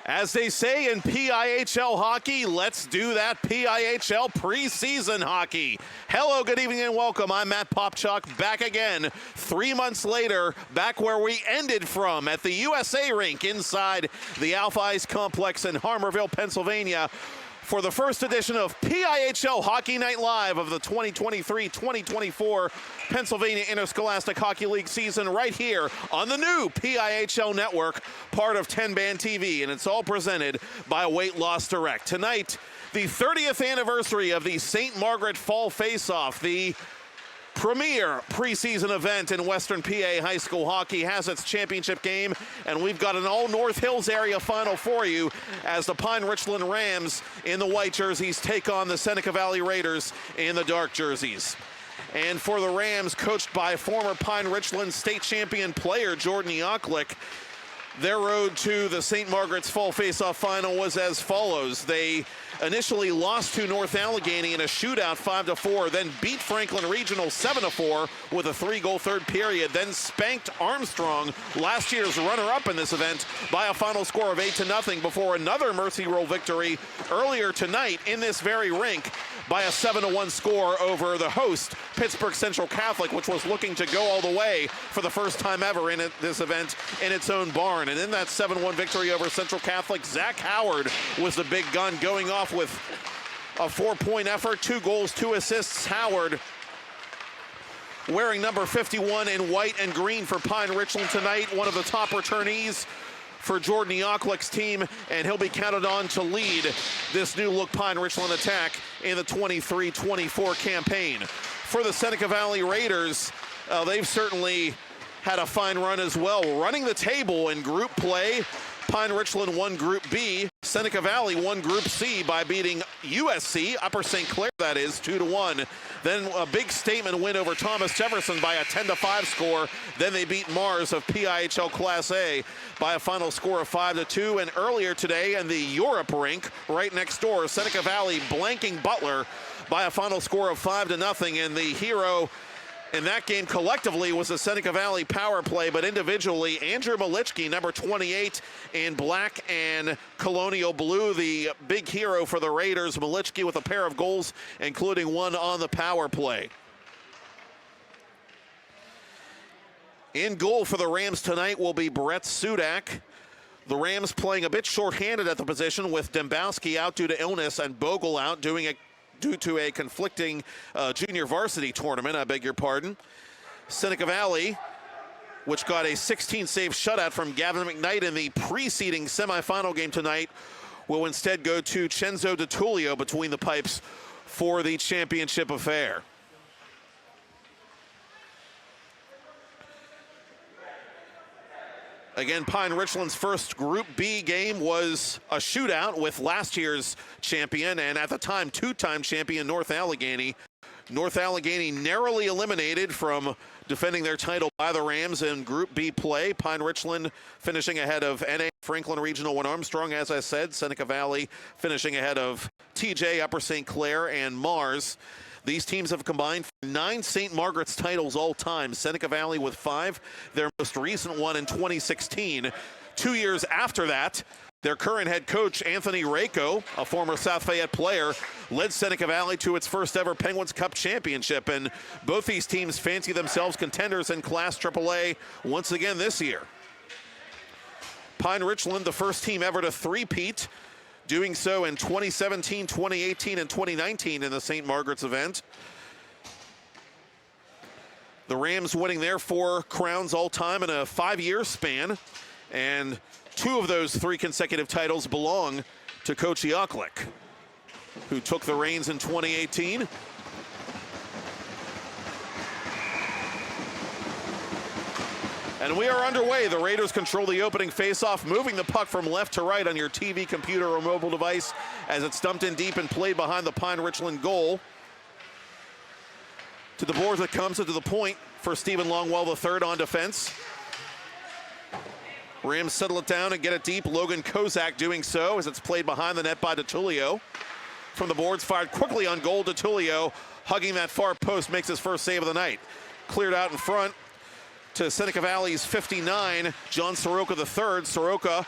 As they say in PIHL hockey, let's do that PIHL preseason hockey. Hello, good evening, and welcome. I'm Matt Popchock, back again 3 months later, back where we ended from at the USA rink inside the Alpha Ice Complex in Harmarville, Pennsylvania, for the first edition of PIHL Hockey Night Live of the 2023-2024 Pennsylvania Interscholastic Hockey League season right here on the new PIHL network, part of Tenband TV, and it's all presented by Weight Loss Direct. Tonight, the 30th anniversary of the St. Margaret Fall Face-Off, the premier preseason event in Western PA high school hockey, has its championship game, and we've got an all North Hills area final for you as the Pine Richland Rams in the white jerseys take on the Seneca Valley Raiders in the dark jerseys. And for the Rams, coached by former Pine Richland state champion player Jordan Yoklik, their road to the St. Margaret's Fall Face-Off final was as follows. They initially lost to North Allegheny in a shootout 5-4, then beat Franklin Regional 7-4 with a 3-goal third period, then spanked Armstrong, last year's runner-up in this event, by a final score of 8-0 before another mercy roll victory earlier tonight in this very rink by a 7-1 score over the host, Pittsburgh Central Catholic, which was looking to go all the way for the first time ever in this event in its own barn. And in that 7-1 victory over Central Catholic, Zach Howard was the big gun, going off with a 4-point effort, 2 goals, 2 assists. Howard wearing number 51 in white and green for Pine Richland tonight, one of the top returnees for Jordan Yoklik's team, and he'll be counted on to lead this new look Pine Richland attack in the 23-24 campaign. For the Seneca Valley Raiders, they've certainly had a fine run as well, running the table in group play. Pine Richland won Group B. Seneca Valley won Group C by beating USC, Upper St. Clair that is, 2-1. Then a big statement win over Thomas Jefferson by a 10-5 score. Then they beat Mars of PIHL Class A by a final score of 5-2. And earlier today in the Europe rink right next door, Seneca Valley blanking Butler by a final score of 5-0. And the hero in that game collectively was the Seneca Valley power play, but individually, Andrew Malichki, number 28 in black and colonial blue, the big hero for the Raiders. Malichki with a pair of goals, including one on the power play. In goal for the Rams tonight will be Brett Sudak. The Rams playing a bit shorthanded at the position, with Dembowski out due to illness and Bogle out due to a conflicting junior varsity tournament, I beg your pardon. Seneca Valley, which got a 16-save shutout from Gavin McKnight in the preceding semifinal game tonight, will instead go to Cenzo DiTullio between the pipes for the championship affair. Again, Pine Richland's first Group B game was a shootout with last year's champion and at the time two-time champion North Allegheny. North Allegheny narrowly eliminated from defending their title by the Rams in Group B play. Pine Richland finishing ahead of NA Franklin Regional 1 Armstrong, as I said. Seneca Valley finishing ahead of TJ, Upper St. Clair, and Mars. These teams have combined for 9 St. Margaret's titles all time. Seneca Valley with 5, their most recent one in 2016. 2 years after that, their current head coach, Anthony Rako, a former South Fayette player, led Seneca Valley to its first ever Penguins Cup championship. And both these teams fancy themselves contenders in Class AAA once again this year. Pine Richland, the first team ever to three-peat, doing so in 2017, 2018, and 2019 in the St. Margaret's event. The Rams winning their 4 crowns all time in a 5-year span, and 2 of those 3 consecutive titles belong to Coach Yoklik, who took the reins in 2018. And we are underway. The Raiders control the opening faceoff, moving the puck from left to right on your TV, computer, or mobile device as it's dumped in deep and played behind the Pine Richland goal. To the boards it comes, to the point for Stephen Longwell III on defense. Rams settle it down and get it deep. Logan Kozak doing so as it's played behind the net by DiTullio. From the boards, fired quickly on goal. DiTullio hugging that far post, makes his first save of the night. Cleared out in front to Seneca Valley's 59, John Soroka III. Soroka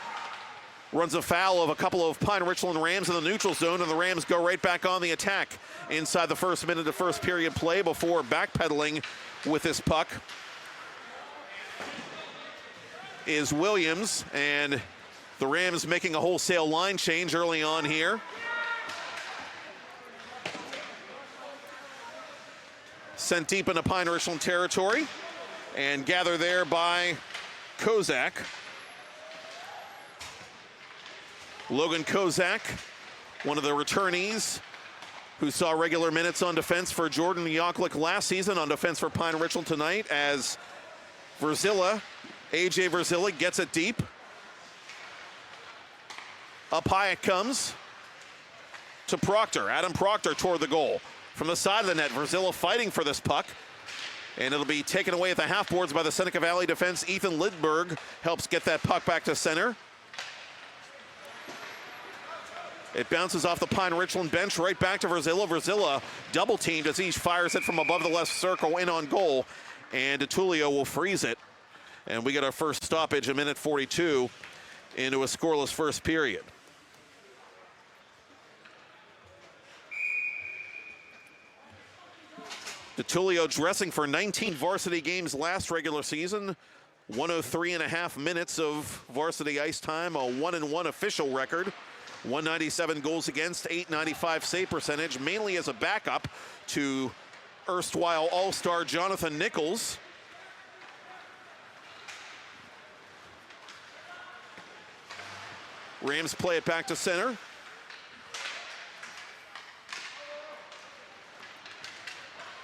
runs afoul of a couple of Pine Richland Rams in the neutral zone, and the Rams go right back on the attack inside the first minute of first period play before backpedaling with this puck is Williams, and the Rams making a wholesale line change early on here. Sent deep into Pine Richland territory and gathered there by Kozak. Logan Kozak, one of the returnees who saw regular minutes on defense for Jordan Yoklik last season, on defense for Pine Richland tonight, as AJ Verzilla gets it deep. Up high it comes to Proctor. Adam Proctor toward the goal. From the side of the net, Verzilla fighting for this puck. And it'll be taken away at the half boards by the Seneca Valley defense. Ethan Lidberg helps get that puck back to center. It bounces off the Pine Richland bench right back to Verzilla. Verzilla double teamed as he fires it from above the left circle in on goal. And DeTulio will freeze it. And we get our first stoppage, a minute 42 into a scoreless first period. DeTulio dressing for 19 varsity games last regular season. 103.5 minutes of varsity ice time, a 1-1 official record. 197 goals against, 895 save percentage, mainly as a backup to erstwhile All-Star Jonathan Nichols. Rams play it back to center.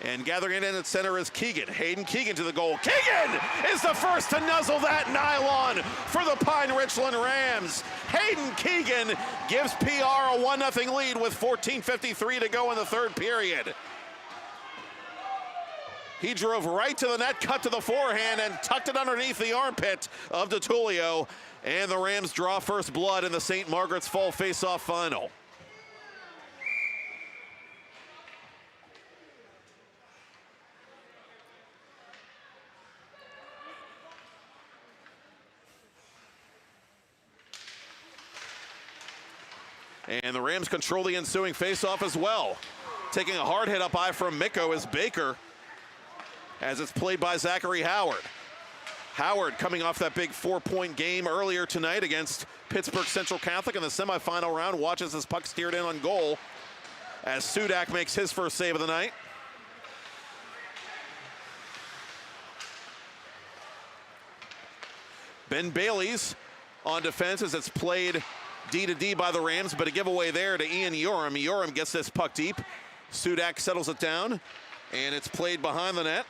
And gathering it in at center is Keegan. Hayden Keegan to the goal. Keegan is the first to nuzzle that nylon for the Pine Richland Rams. Hayden Keegan gives PR a 1-0 lead with 14:53 to go in the third period. He drove right to the net, cut to the forehand, and tucked it underneath the armpit of DeTulio. And the Rams draw first blood in the St. Margaret's Fall Face-Off Final. And the Rams control the ensuing face-off as well. Taking a hard hit up high from Mikko is Baker, as it's played by Zachary Howard. Howard coming off that big 4-point game earlier tonight against Pittsburgh Central Catholic in the semifinal round. Watches his puck steered in on goal as Sudak makes his first save of the night. Ben Bailey's on defense as it's played D to D by the Rams, but a giveaway there to Ian Yoram. Yoram gets this puck deep. Sudak settles it down, and it's played behind the net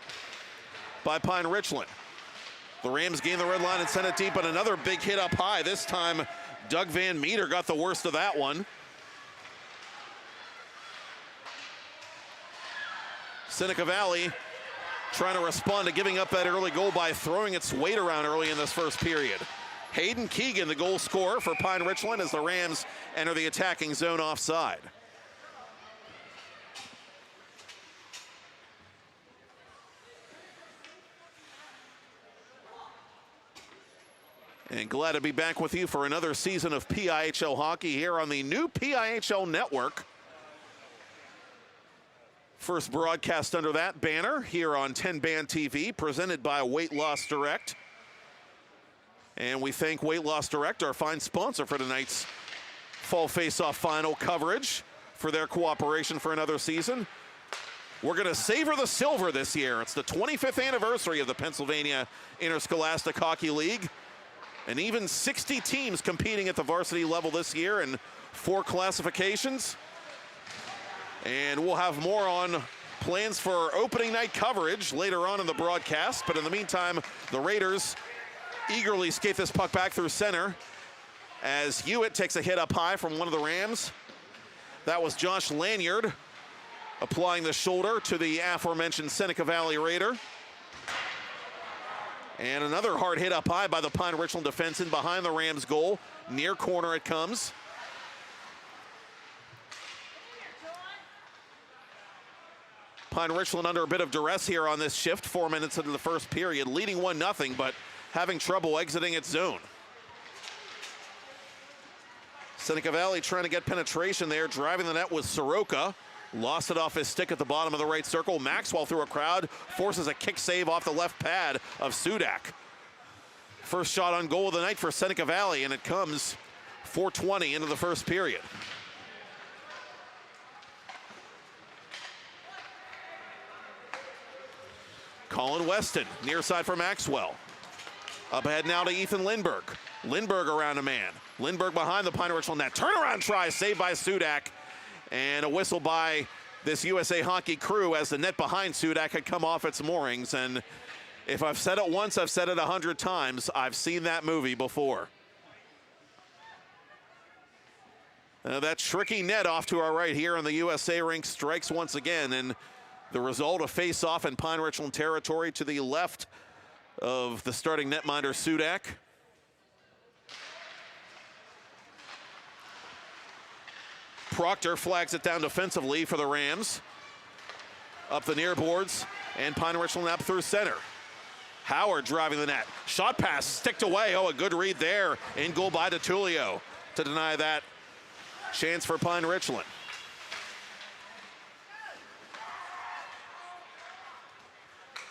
by Pine Richland. The Rams gain the red line and send it deep, but another big hit up high. This time, Doug Van Meter got the worst of that one. Seneca Valley trying to respond to giving up that early goal by throwing its weight around early in this first period. Hayden Keegan, the goal scorer for Pine Richland, as the Rams enter the attacking zone offside. And glad to be back with you for another season of PIHL hockey here on the new PIHL network. First broadcast under that banner here on 10-Band TV, presented by Weight Loss Direct. And we thank Weight Loss Direct, our fine sponsor for tonight's Fall Face-Off Final coverage, for their cooperation for another season. We're going to savor the silver this year. It's the 25th anniversary of the Pennsylvania Interscholastic Hockey League. And even 60 teams competing at the varsity level this year in 4 classifications. And we'll have more on plans for opening night coverage later on in the broadcast. But in the meantime, the Raiders eagerly skate this puck back through center as Hewitt takes a hit up high from one of the Rams. That was Josh Lanyard applying the shoulder to the aforementioned Seneca Valley Raider. And another hard hit up high by the Pine Richland defense in behind the Rams goal. Near corner it comes. Pine Richland under a bit of duress here on this shift, 4 minutes into the first period, leading 1-0, but having trouble exiting its zone. Seneca Valley trying to get penetration there, driving the net with Soroka. Lost it off his stick at the bottom of the right circle. Maxwell through a crowd, forces a kick save off the left pad of Sudak. First shot on goal of the night for Seneca Valley, and it comes 4:20 into the first period. Colin Weston, near side for Maxwell. Up ahead now to Ethan Lindberg. Lindberg around a man. Lindberg behind the Pine Richland net. Turnaround try, saved by Sudak. And a whistle by this USA Hockey crew as the net behind Sudak had come off its moorings. And if I've said it once, I've said it 100 times. I've seen that movie before. That tricky net off to our right here on the USA rink strikes once again. And the result, a face-off in Pine Richland territory to the left of the starting netminder Sudak. Proctor flags it down defensively for the Rams. Up the near boards, and Pine Richland up through center. Howard driving the net. Shot pass, sticked away. Oh, a good read there. In goal by DeTulio to deny that chance for Pine Richland.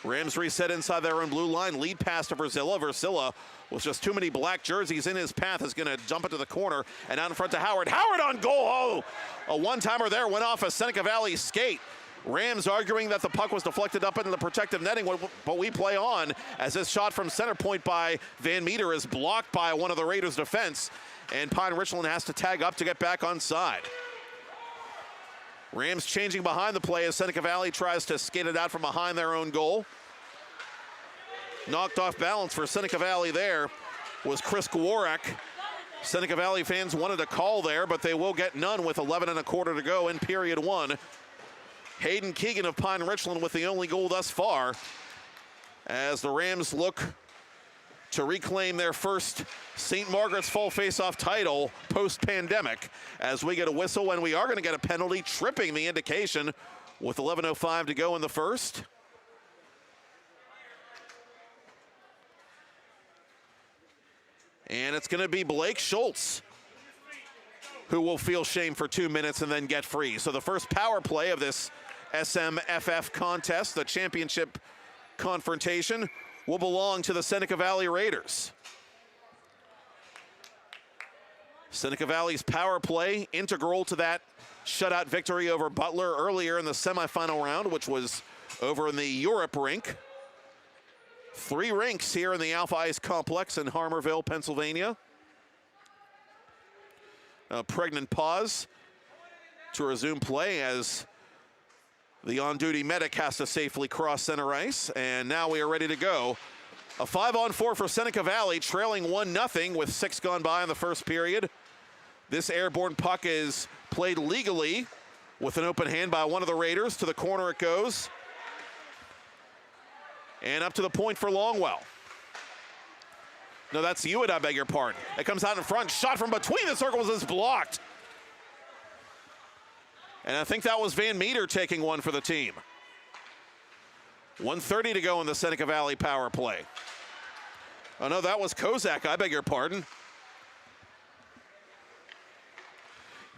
Rams reset inside their own blue line. Lead pass to Versilla. Versilla, with just too many black jerseys in his path, is going to jump into the corner. And out in front to Howard. Howard on goal. Oh, a one-timer there went off a Seneca Valley skate. Rams arguing that the puck was deflected up into the protective netting, but we play on as this shot from center point by Van Meter is blocked by one of the Raiders' defense. And Pine Richland has to tag up to get back on side. Rams changing behind the play as Seneca Valley tries to skate it out from behind their own goal. Knocked off balance for Seneca Valley there was Chris Gwarek. Seneca Valley fans wanted a call there, but they will get none with 11 1/4 to go in period one. Hayden Keegan of Pine Richland with the only goal thus far as the Rams look to reclaim their first St. Margaret's Fall Faceoff title post-pandemic as we get a whistle, and we are going to get a penalty, tripping the indication with 11:05 to go in the first. And it's going to be Blake Schultz who will feel shame for 2 minutes and then get free. So the first power play of this SMFF contest, the championship confrontation, will belong to the Seneca Valley Raiders. Seneca Valley's power play integral to that shutout victory over Butler earlier in the semifinal round, which was over in the Europe rink. 3 rinks here in the Alpha Ice Complex in Harmarville, Pennsylvania. A pregnant pause to resume play as the on-duty medic has to safely cross center ice, and now we are ready to go. A 5-on-4 for Seneca Valley, trailing 1-0 with 6 gone by in the first period. This airborne puck is played legally with an open hand by one of the Raiders. To the corner it goes. And up to the point for Longwell. No, that's Hewitt, I beg your pardon. It comes out in front, shot from between the circles is blocked. And I think that was Van Meter taking one for the team. 1:30 to go in the Seneca Valley power play. Oh no, that was Kozak, I beg your pardon.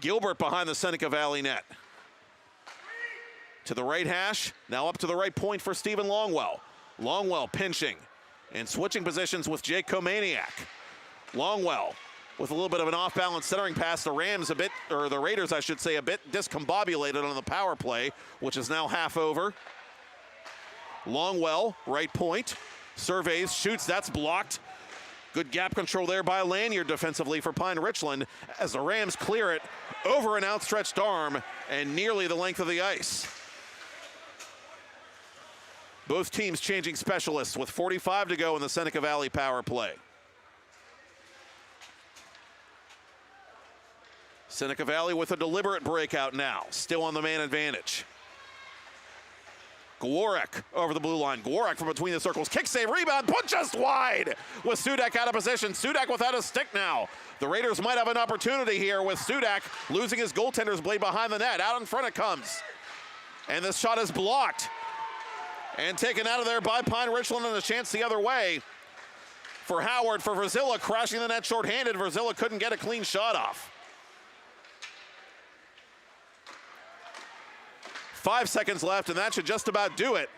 Gilbert behind the Seneca Valley net. To the right hash, now up to the right point for Stephen Longwell. Longwell pinching and switching positions with Jake Komaniak. Longwell with a little bit of an off-balance centering pass. The Rams a bit, or the Raiders I should say, a bit discombobulated on the power play, which is now half over. Longwell, right point, surveys, shoots, that's blocked. Good gap control there by Lanyard defensively for Pine Richland as the Rams clear it over an outstretched arm and nearly the length of the ice. Both teams changing specialists with 45 to go in the Seneca Valley power play. Seneca Valley with a deliberate breakout now, still on the man advantage. Gwarek over the blue line. Gwarek from between the circles. Kick save, rebound, put just wide with Sudak out of position. Sudak without a stick now. The Raiders might have an opportunity here with Sudak losing his goaltender's blade behind the net. Out in front it comes. And this shot is blocked and taken out of there by Pine Richland, and a chance the other way for Howard, for Versilla crashing the net shorthanded. Versilla couldn't get a clean shot off. 5 seconds left, and that should just about do it.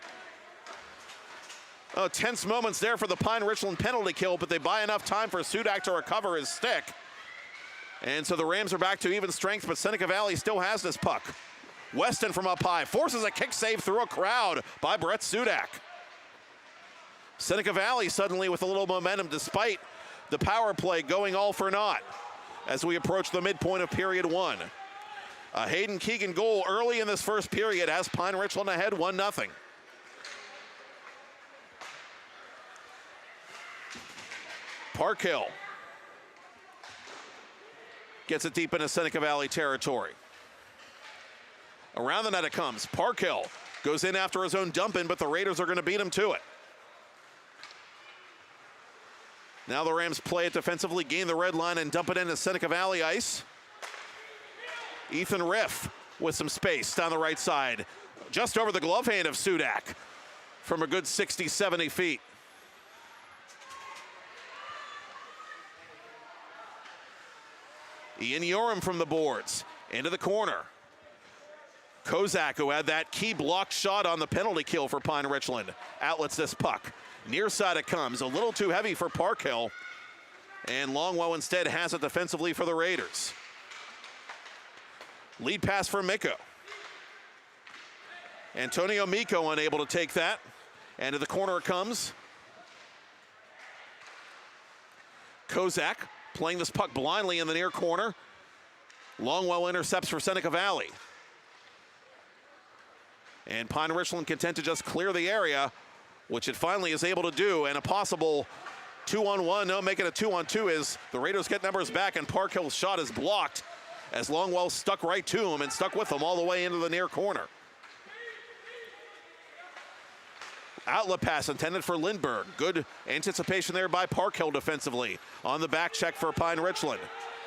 Oh, tense moments there for the Pine Richland penalty kill, but they buy enough time for Sudak to recover his stick. And so the Rams are back to even strength, but Seneca Valley still has this puck. Weston from up high forces a kick save through a crowd by Brett Sudak. Seneca Valley suddenly with a little momentum despite the power play going all for naught as we approach the midpoint of period 1. A Hayden Keegan goal early in this first period has Pine Richland ahead 1-0. PIHL gets it deep into Seneca Valley territory. Around the net it comes. PIHL goes in after his own dump in, but the Raiders are going to beat him to it. Now the Rams play it defensively, gain the red line, and dump it into Seneca Valley ice. Ethan Riff with some space down the right side, just over the glove hand of Sudak from a good 60, 70 feet. Ian Yoram from the boards, into the corner. Kozak, who had that key blocked shot on the penalty kill for Pine Richland, outlets this puck. Near side it comes, a little too heavy for PIHL, and Longwell instead has it defensively for the Raiders. Lead pass for Miko. Antonio Miko unable to take that, and to the corner it comes. Kozak playing this puck blindly in the near corner. Longwell intercepts for Seneca Valley. And Pine Richland content to just clear the area, which it finally is able to do, and a possible 2-on-1, no, make it a 2-on-2 as the Raiders get numbers back, and PIHL's shot is blocked as Longwell stuck right to him and stuck with him all the way into the near corner. Outlet pass intended for Lindbergh. Good anticipation there by PIHL defensively on the back check for Pine Richland.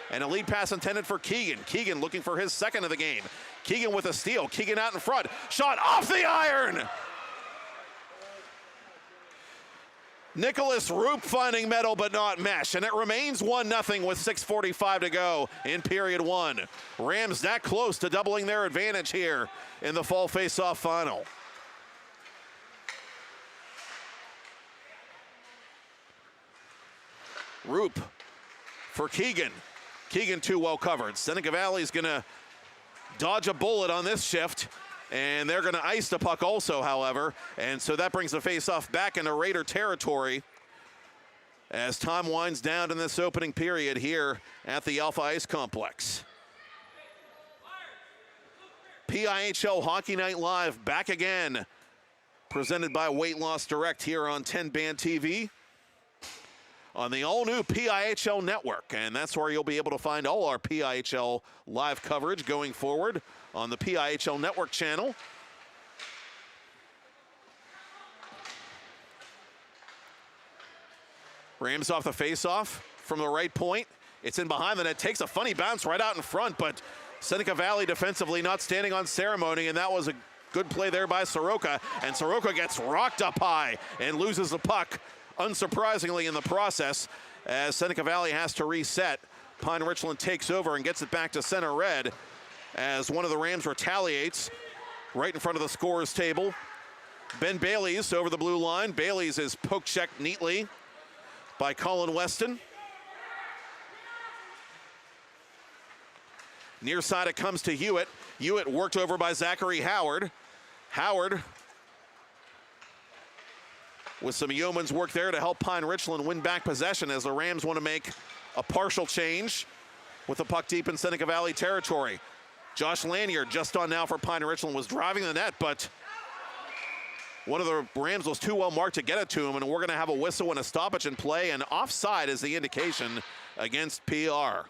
And a lead pass intended for Keegan. Keegan looking for his second of the game. Keegan with a steal. Keegan out in front. Shot off the iron! Nicholas Roop finding metal but not mesh, and it remains 1-0 with 6:45 to go in period 1. Rams that close to doubling their advantage here in the fall face-off final. Roop for Keegan. Keegan too well covered. Seneca Valley's gonna dodge a bullet on this shift, and they're gonna ice the puck also, however. And so that brings the face-off back into Raider territory as time winds down in this opening period here at the Alpha Ice Complex. PIHL Hockey Night Live back again, presented by Weight Loss Direct here on 10 Band TV. On the all-new PIHL network, and that's where you'll be able to find all our PIHL live coverage going forward on the PIHL network channel. Rams off the face-off from the right point. It's in behind the net, takes a funny bounce right out in front, but Seneca Valley defensively not standing on ceremony, and that was a good play there by Soroka, and Soroka gets rocked up high and loses the puck, unsurprisingly in the process, as Seneca Valley has to reset. Pine Richland takes over and gets it back to center red as one of the Rams retaliates right in front of the scorer's table. Ben Bailey's over the blue line. Bailey's is poke checked neatly by Colin Weston. Near side it comes to Hewitt. Hewitt worked over by Zachary Howard. Howard with some yeoman's work there to help Pine Richland win back possession as the Rams want to make a partial change with the puck deep in Seneca Valley territory. Josh Lanier just on now for Pine Richland was driving the net, but one of the Rams was too well marked to get it to him, and we're going to have a whistle and a stoppage in play, and offside is the indication against PR.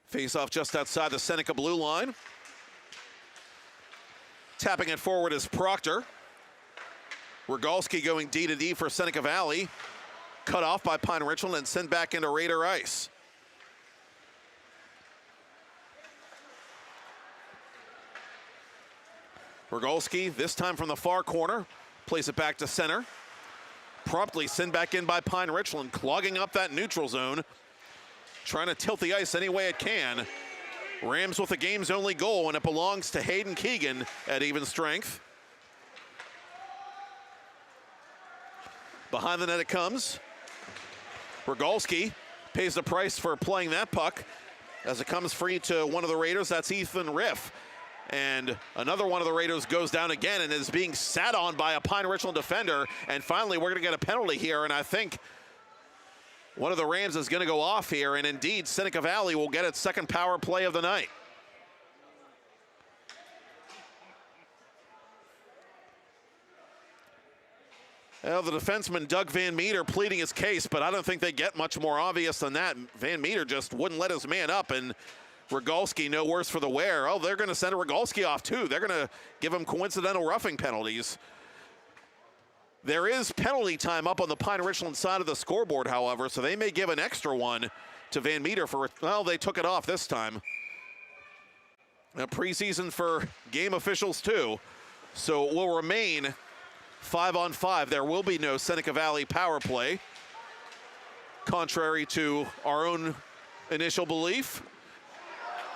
Face-off just outside the Seneca blue line. Tapping it forward is Proctor. Rogalski going D to D for Seneca Valley. Cut off by Pine Richland and sent back into Raider ice. Rogalski, this time from the far corner, Plays it back to center. Promptly sent back in by Pine Richland, clogging up that neutral zone. Trying to tilt the ice any way it can. Rams with the game's only goal, and it belongs to Hayden Keegan at even strength. Behind the net it comes. Rogalski pays the price for playing that puck as it comes free to one of the Raiders. That's Ethan Riff. And another one of the Raiders goes down again and is being sat on by a Pine Richland defender. And finally, we're going to get a penalty here, and I think one of the Rams is going to go off here, and indeed, Seneca Valley will get its second power play of the night. Well, the defenseman, Doug Van Meter, pleading his case, but I don't think they get much more obvious than that. Van Meter just wouldn't let his man up, and Rogalski, no worse for the wear. Oh, they're going to send Rogalski off, too. They're going to give him coincidental roughing penalties. There is penalty time up on the Pine Richland side of the scoreboard, however, so they may give an extra one to Van Meter for, well, they took it off this time. A preseason for game officials, too, so it will remain 5-on-5. There will be no Seneca Valley power play, contrary to our own initial belief.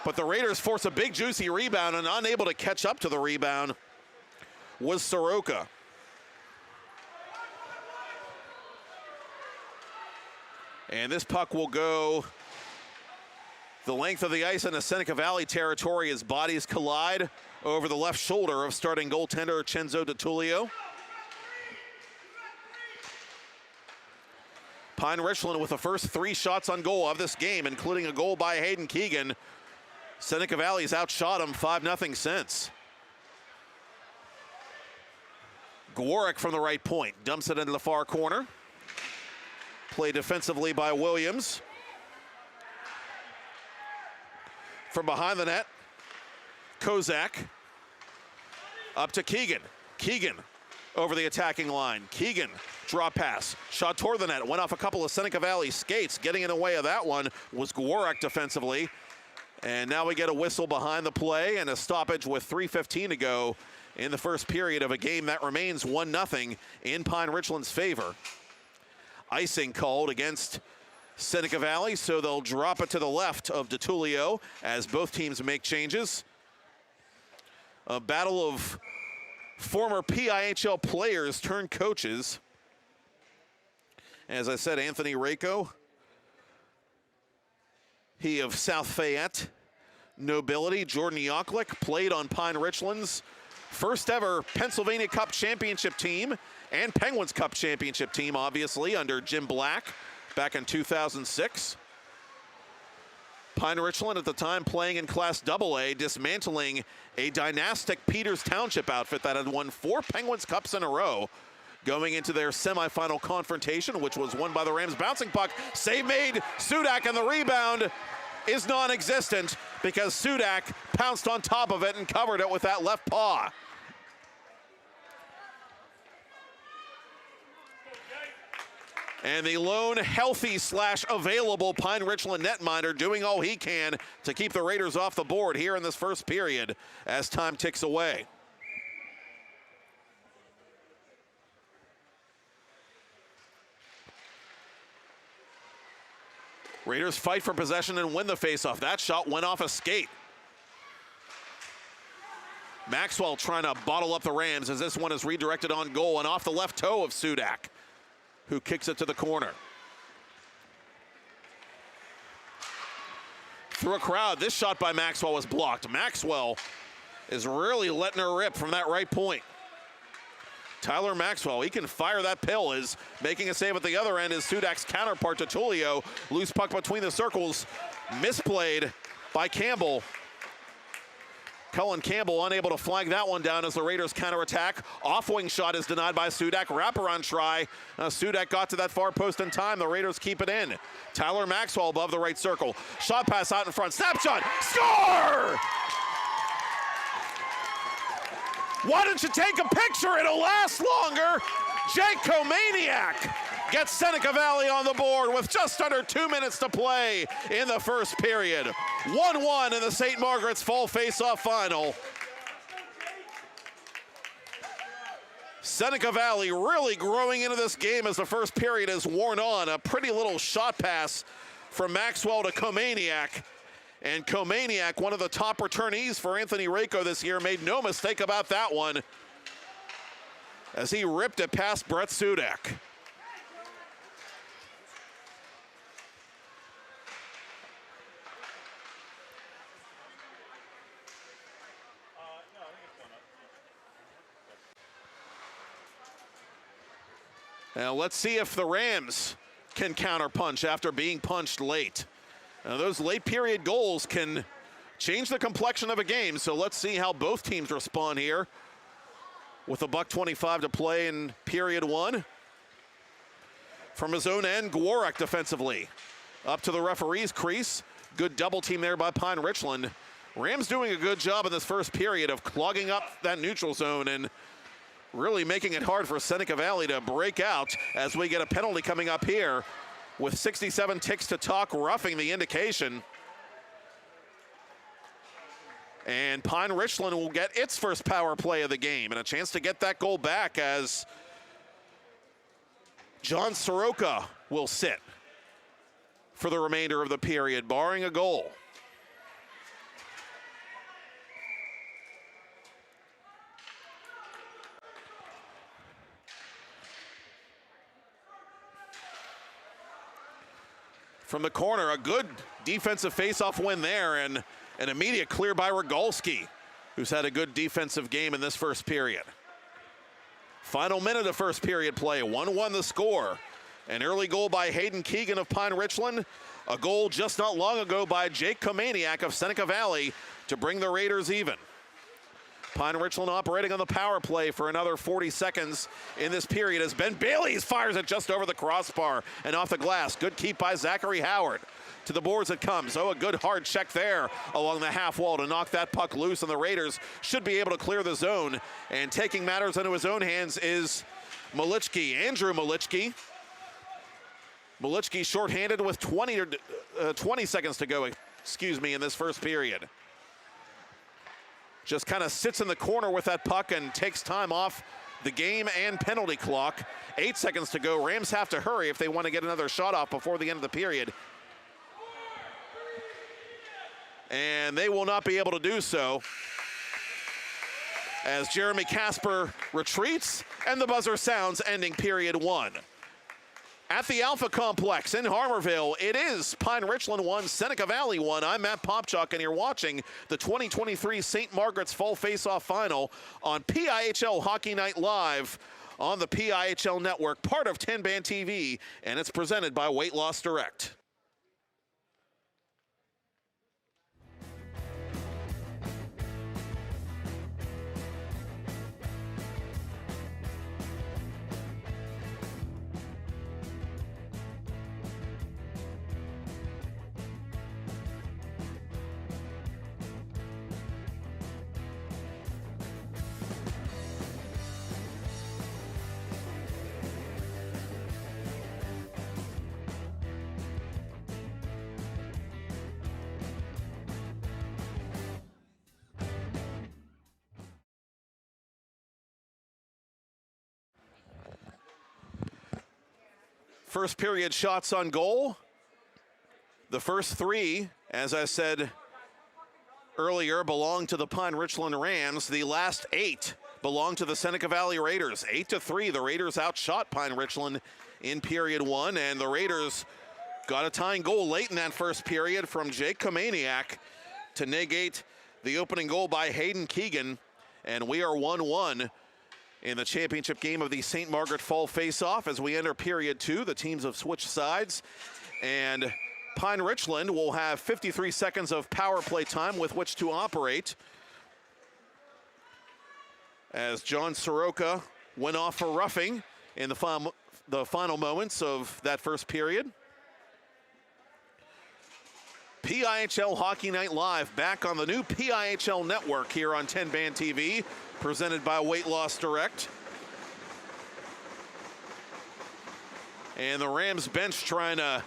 But the Raiders force a big, juicy rebound, and unable to catch up to the rebound was Soroka. And this puck will go the length of the ice into Seneca Valley territory as bodies collide over the left shoulder of starting goaltender Chenzo DiTullio. Pine Richland with the first 3 shots on goal of this game, including a goal by Hayden Keegan. Seneca Valley's outshot him 5-0 since. Gwarek from the right point, dumps it into the far corner. Played defensively by Williams. From behind the net, Kozak. Up to Keegan. Keegan over the attacking line. Keegan, drop pass, shot toward the net, went off a couple of Seneca Valley skates. Getting in the way of that one was Gwarek defensively. And now we get a whistle behind the play and a stoppage with 3:15 to go in the first period of a game that remains 1-0 in Pine Richland's favor. Icing called against Seneca Valley, so they'll drop it to the left of DiTullio as both teams make changes. A battle of former PIHL players turned coaches. As I said, Anthony Rako, he of South Fayette nobility. Jordan Yoklik played on Pine Richland's first ever Pennsylvania Cup championship team and Penguins Cup championship team, obviously, under Jim Black back in 2006. Pine Richland at the time playing in Class AA, dismantling a dynastic Peters Township outfit that had won 4 Penguins Cups in a row, going into their semifinal confrontation, which was won by the Rams. Bouncing puck, save made, Sudak, and the rebound is non-existent because Sudak pounced on top of it and covered it with that left paw. And the lone healthy / available Pine Richland netminder doing all he can to keep the Raiders off the board here in this first period as time ticks away. Raiders fight for possession and win the faceoff. That shot went off a skate. Maxwell trying to bottle up the Rams as this one is redirected on goal and off the left toe of Sudak, who kicks it to the corner. Through a crowd, this shot by Maxwell was blocked. Maxwell is really letting her rip from that right point. Tyler Maxwell, he can fire that pill, is making a save at the other end. Is Sudak's counterpart to Tullio. Loose puck between the circles, misplayed by Campbell. Cullen Campbell unable to flag that one down as the Raiders counterattack. Off-wing shot is denied by Sudak. Wraparound try. Sudak got to that far post in time. The Raiders keep it in. Tyler Maxwell above the right circle. Shot pass out in front. Snapshot. Score! Why don't you take a picture? It'll last longer. Jake Komaniak gets Seneca Valley on the board with just under 2 minutes to play in the first period. 1-1 in the St. Margaret's Fall Face-Off Final. Seneca Valley really growing into this game as the first period is worn on. A pretty little shot pass from Maxwell to Komaniak. And Komaniak, one of the top returnees for Anthony Rako this year, made no mistake about that one as he ripped it past Brett Sudak. Now let's see if the Rams can counterpunch after being punched late. Now those late period goals can change the complexion of a game, so let's see how both teams respond here. With $1:25 to play in period one. From his own end, Gwarek defensively. Up to the referee's crease. Good double team there by Pine Richland. Rams doing a good job in this first period of clogging up that neutral zone and really making it hard for Seneca Valley to break out as we get a penalty coming up here with 67 ticks to talk, roughing the indication. And Pine Richland will get its first power play of the game and a chance to get that goal back as John Soroka will sit for the remainder of the period, barring a goal. From the corner, a good defensive face-off win there, and an immediate clear by Rogalski, who's had a good defensive game in this first period. Final minute of first period play, 1-1 the score. An early goal by Hayden Keegan of Pine Richland, a goal just not long ago by Jake Komaniak of Seneca Valley to bring the Raiders even. Pine Richland operating on the power play for another 40 seconds in this period as Ben Bailey fires it just over the crossbar and off the glass. Good keep by Zachary Howard. To the boards it comes. Oh, a good hard check there along the half wall to knock that puck loose, and the Raiders should be able to clear the zone. And taking matters into his own hands is Malichki, Andrew Malichki. Malichki shorthanded with 20 seconds to go, in this first period. Just kind of sits in the corner with that puck and takes time off the game and penalty clock. 8 seconds to go. Rams have to hurry if they want to get another shot off before the end of the period. And they will not be able to do so as Jeremy Casper retreats and the buzzer sounds, ending period one. At the Alpha Complex in Harmarville, it is Pine Richland 1, Seneca Valley 1. I'm Matt Popchock, and you're watching the 2023 St. Margaret's Fall Face-Off Final on PIHL Hockey Night Live on the PIHL Network, part of Tenband TV, and it's presented by Weight Loss Direct. First period shots on goal. The first three, as I said earlier, belong to the Pine Richland Rams. The last 8 belong to the Seneca Valley Raiders. 8-3, the Raiders outshot Pine Richland in period one, and the Raiders got a tying goal late in that first period from Jake Komaniak to negate the opening goal by Hayden Keegan, and we are 1-1 in the championship game of the St. Margaret Fall Face-Off as we enter period two. The teams have switched sides, and Pine Richland will have 53 seconds of power play time with which to operate as John Soroka went off for roughing in the final moments of that first period. PIHL Hockey Night Live back on the new PIHL network here on Tenband TV, presented by Weight Loss Direct. And the Rams bench trying to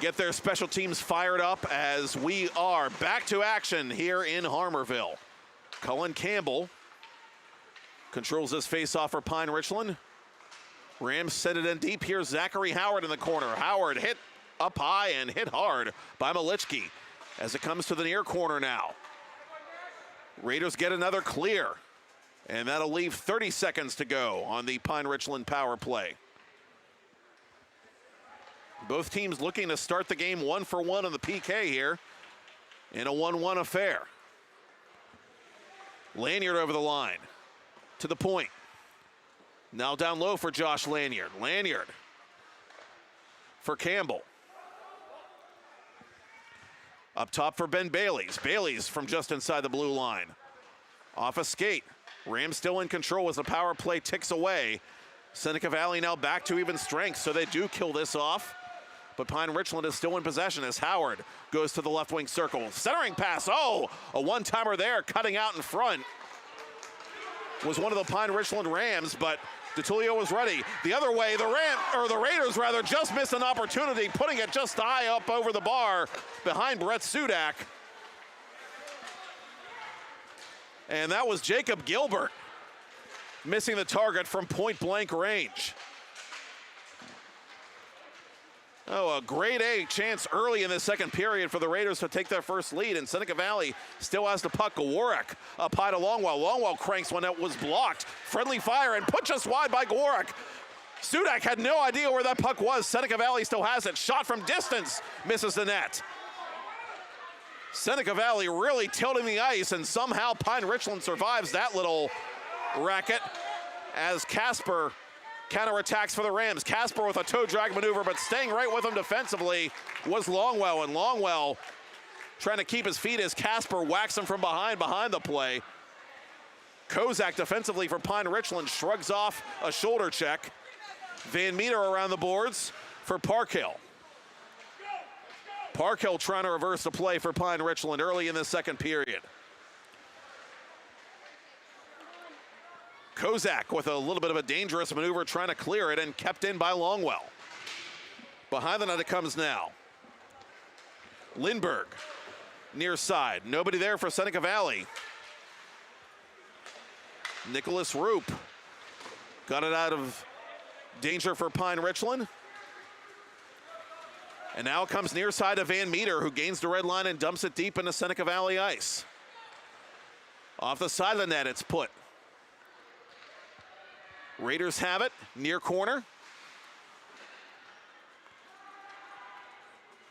get their special teams fired up as we are back to action here in Harmarville. Cullen Campbell Controls this face-off for Pine Richland. Rams send it in deep. Here's Zachary Howard in the corner. Howard hit up high and hit hard by Malichki as it comes to the near corner now. Raiders get another clear, and that'll leave 30 seconds to go on the Pine Richland power play. Both teams looking to start the game 1-for-1 on the PK here in a 1-1 affair. Lanyard over the line to the point. Now down low for Josh Lanyard. Lanyard for Campbell. Up top for Ben Bailey's. Bailey's from just inside the blue line. Off a skate. Rams still in control as the power play ticks away. Seneca Valley now back to even strength, so they do kill this off. But Pine Richland is still in possession as Howard goes to the left wing circle. Centering pass, oh, a one-timer there, cutting out in front. Was one of the Pine Richland Rams, but DeTullio was ready. The other way, the Raiders rather just missed an opportunity, putting it just high up over the bar behind Brett Sudak. And that was Jacob Gilbert missing the target from point-blank range. Oh, a grade A chance early in the second period for the Raiders to take their first lead, and Seneca Valley still has the puck. Gawarek up high to Longwell. Longwell cranks one that was blocked. Friendly fire and put just wide by Gawarek. Sudak had no idea where that puck was. Seneca Valley still has it. Shot from distance, misses the net. Seneca Valley really tilting the ice, and somehow Pine Richland survives that little racket as Casper counterattacks for the Rams. Casper with a toe drag maneuver, but staying right with him defensively was Longwell, and Longwell trying to keep his feet as Casper whacks him from behind the play. Kozak defensively for Pine Richland shrugs off a shoulder check. Van Meter around the boards for PIHL. PIHL trying to reverse the play for Pine Richland early in the second period. Kozak with a little bit of a dangerous maneuver trying to clear it and kept in by Longwell. Behind the net it comes now. Lindbergh near side. Nobody there for Seneca Valley. Nicholas Roop got it out of danger for Pine Richland. And now it comes near side of Van Meter, who gains the red line and dumps it deep into Seneca Valley ice. Off the side of the net it's put. Raiders have it, near corner.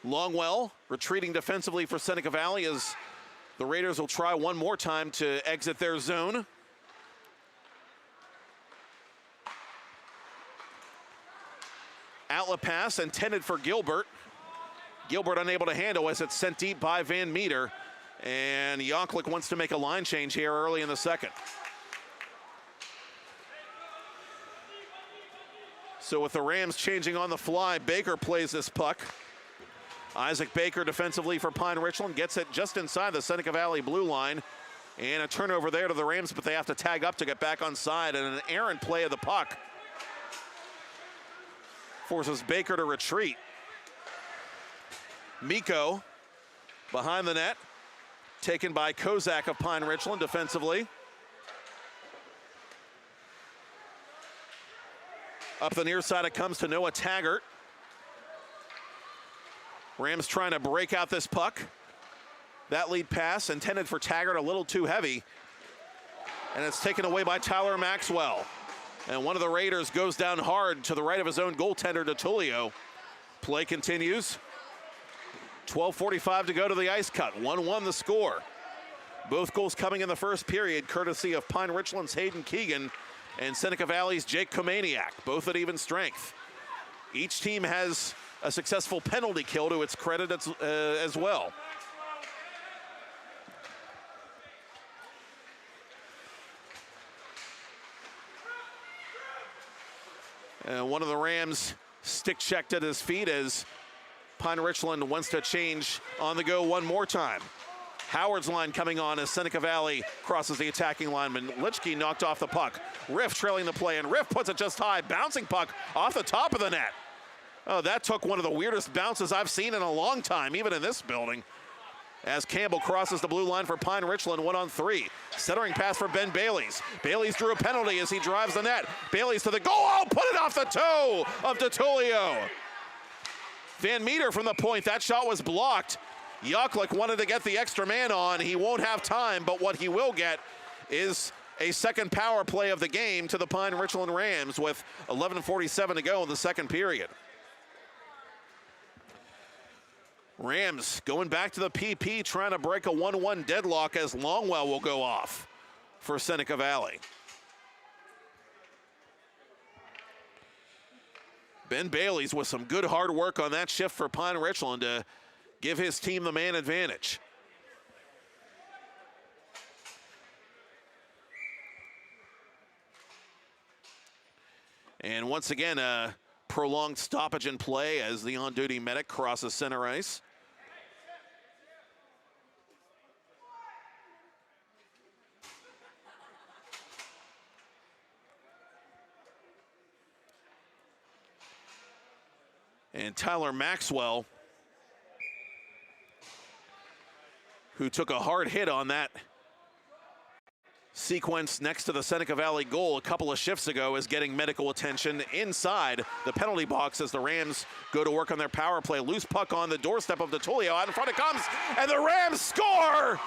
Longwell retreating defensively for Seneca Valley as the Raiders will try one more time to exit their zone. Outlet pass intended for Gilbert. Gilbert unable to handle as it's sent deep by Van Meter. And Yonklik wants to make a line change here early in the second. So with the Rams changing on the fly, Baker plays this puck. Isaac Baker defensively for Pine Richland gets it just inside the Seneca Valley blue line. And a turnover there to the Rams, but they have to tag up to get back on side. And an errant play of the puck forces Baker to retreat. Miko behind the net, taken by Kozak of Pine Richland defensively. Up the near side it comes to Noah Taggart. Rams trying to break out this puck. That lead pass intended for Taggart, a little too heavy. And it's taken away by Tyler Maxwell. And one of the Raiders goes down hard to the right of his own goaltender, DeTullio. Play continues. 12:45 to go to the ice cut. 1-1 the score. Both goals coming in the first period, courtesy of Pine Richland's Hayden Keegan and Seneca Valley's Jake Komaniak, both at even strength. Each team has a successful penalty kill to its credit as well. And one of the Rams stick checked at his feet as Pine Richland wants to change on the go one more time. Howard's line coming on as Seneca Valley crosses the attacking lineman. Lichky knocked off the puck. Riff trailing the play, and Riff puts it just high. Bouncing puck off the top of the net. Oh, that took one of the weirdest bounces I've seen in a long time, even in this building. as Campbell crosses the blue line for Pine Richland, 1-on-3. Centering pass for Ben Bailey's. Bailey's drew a penalty as he drives the net. Bailey's to the goal. Oh, put it off the toe of DeTulio. Van Meter from the point. That shot was blocked. Yuklik wanted to get the extra man on. He won't have time, but what he will get is a second power play of the game to the Pine Richland Rams with 11:47 to go in the second period. Rams going back to the PP, trying to break a 1-1 deadlock as Longwell will go off for Seneca Valley. Ben Bailey's with some good hard work on that shift for Pine Richland to give his team the man advantage. And once again, a prolonged stoppage in play as the on-duty medic crosses center ice. And Tyler Maxwell, who took a hard hit on that sequence next to the Seneca Valley goal a couple of shifts ago, is getting medical attention inside the penalty box as the Rams go to work on their power play. Loose puck on the doorstep of DeTulio. Out in front it comes, and the Rams score!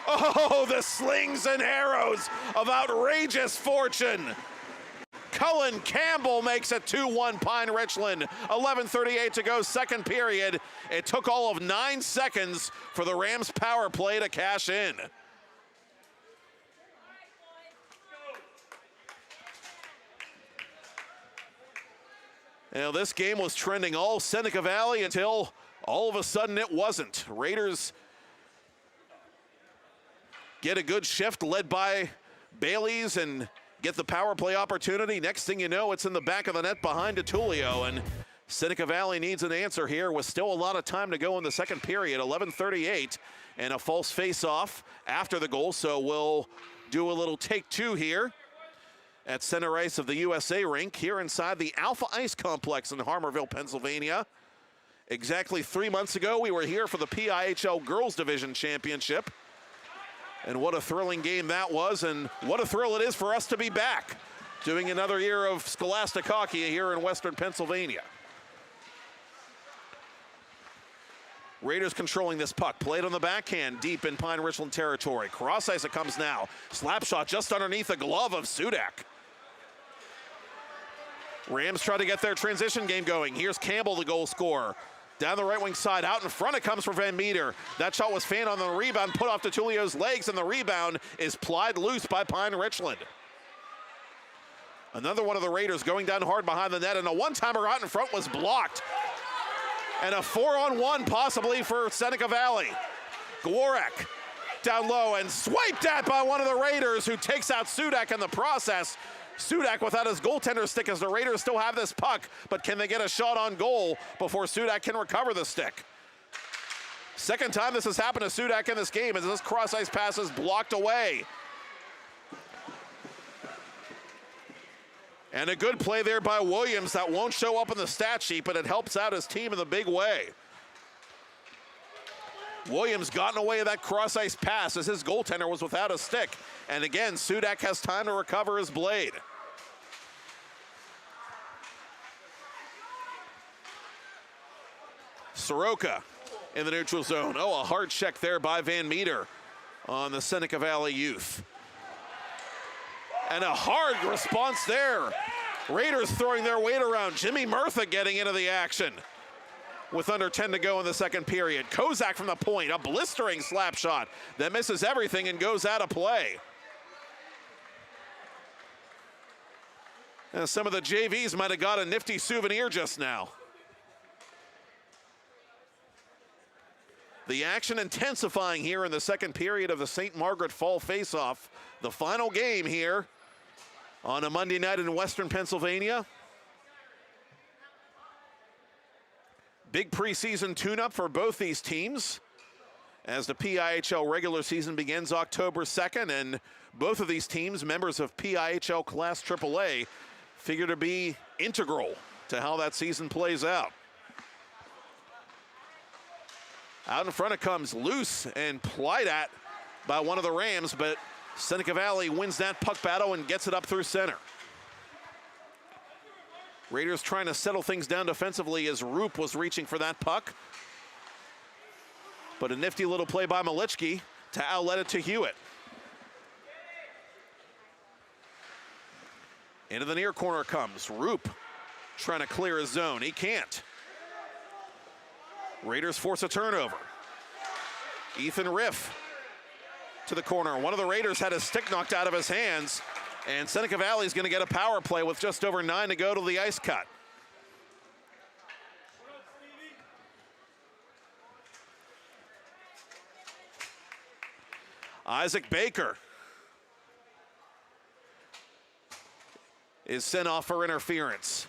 Oh, the slings and arrows of outrageous fortune. Cullen Campbell makes it 2-1 Pine Richland. 11:38 to go, second period. It took all of 9 seconds for the Rams power play to cash in. Now, this game was trending all Seneca Valley until all of a sudden it wasn't. Raiders get a good shift led by Bailey's and get the power play opportunity. Next thing you know, it's in the back of the net behind DeTulio, and Seneca Valley needs an answer here with still a lot of time to go in the second period. 11:38 and a false face-off after the goal, so we'll do a little take two here at center ice of the USA rink here inside the Alpha Ice Complex in Harmarville, Pennsylvania. Exactly 3 months ago, we were here for the PIHL Girls Division Championship. And what a thrilling game that was, and what a thrill it is for us to be back doing another year of Scholastic hockey here in Western Pennsylvania. Raiders controlling this puck, played on the backhand deep in Pine Richland territory. Cross ice it comes now. Slap shot just underneath the glove of Sudak. Rams try to get their transition game going. Here's Campbell, the goal scorer. Down the right wing side, out in front it comes for Van Meter. That shot was fanned on the rebound, put off DeTulio's legs, and the rebound is plied loose by Pine Richland. Another one of the Raiders going down hard behind the net, and a one-timer out in front was blocked. And a 4-on-1 possibly for Seneca Valley. Gworek down low and swiped at by one of the Raiders, who takes out Sudak in the process. Sudak without his goaltender stick as the Raiders still have this puck, but can they get a shot on goal before Sudak can recover the stick? Second time this has happened to Sudak in this game as this cross-ice pass is blocked away. And a good play there by Williams that won't show up in the stat sheet, but it helps out his team in the big way. Williams gotten away with that cross-ice pass as his goaltender was without a stick. And again, Sudak has time to recover his blade. Soroka in the neutral zone. Oh, a hard check there by Van Meter on the Seneca Valley youth. And a hard response there. Raiders throwing their weight around. Jimmy Murtha getting into the action with under 10 to go in the second period. Kozak from the point, a blistering slap shot that misses everything and goes out of play. And some of the JVs might have got a nifty souvenir just now. The action intensifying here in the second period of the St. Margaret Fall Face-Off. The final game here on a Monday night in Western Pennsylvania. Big preseason tune-up for both these teams as the PIHL regular season begins October 2nd, and both of these teams, members of PIHL Class AAA, figure to be integral to how that season plays out. Out in front it comes, loose and plied at by one of the Rams, but Seneca Valley wins that puck battle and gets it up through center. Raiders trying to settle things down defensively as Roop was reaching for that puck. But a nifty little play by Malichki to outlet it to Hewitt. Into the near corner comes Roop, trying to clear his zone. He can't. Raiders force a turnover. Ethan Riff to the corner. One of the Raiders had his stick knocked out of his hands, and Seneca Valley is going to get a power play with just over 9 to go to the ice cut. Isaac Baker is sent off for interference.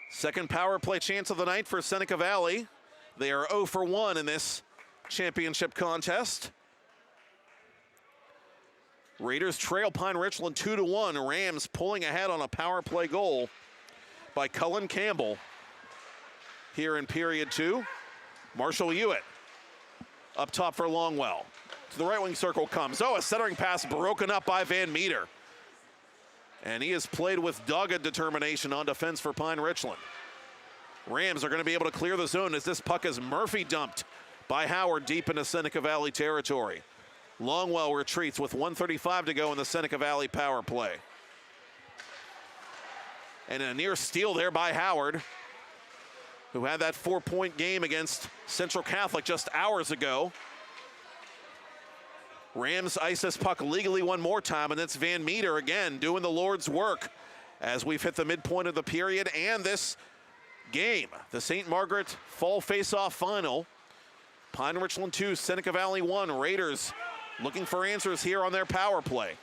Second power play chance of the night for Seneca Valley. They are 0 for 1 in this championship contest. Raiders trail Pine Richland 2-1. Rams pulling ahead on a power play goal by Cullen Campbell here in period 2. Marshall Hewitt up top for Longwell. To the right wing circle comes. Oh, a centering pass broken up by Van Meter. And he has played with dogged determination on defense for Pine Richland. Rams are going to be able to clear the zone as this puck is Murphy dumped by Howard deep into Seneca Valley territory. Longwell retreats with 1:35 to go in the Seneca Valley power play. And a near steal there by Howard, who had that 4-point game against Central Catholic just hours ago. Rams ice this puck legally one more time, and it's Van Meter again doing the Lord's work as we've hit the midpoint of the period and this game. The St. Margaret Fall Face-Off Final. Pine Richland 2, Seneca Valley 1. Raiders looking for answers here on their power play.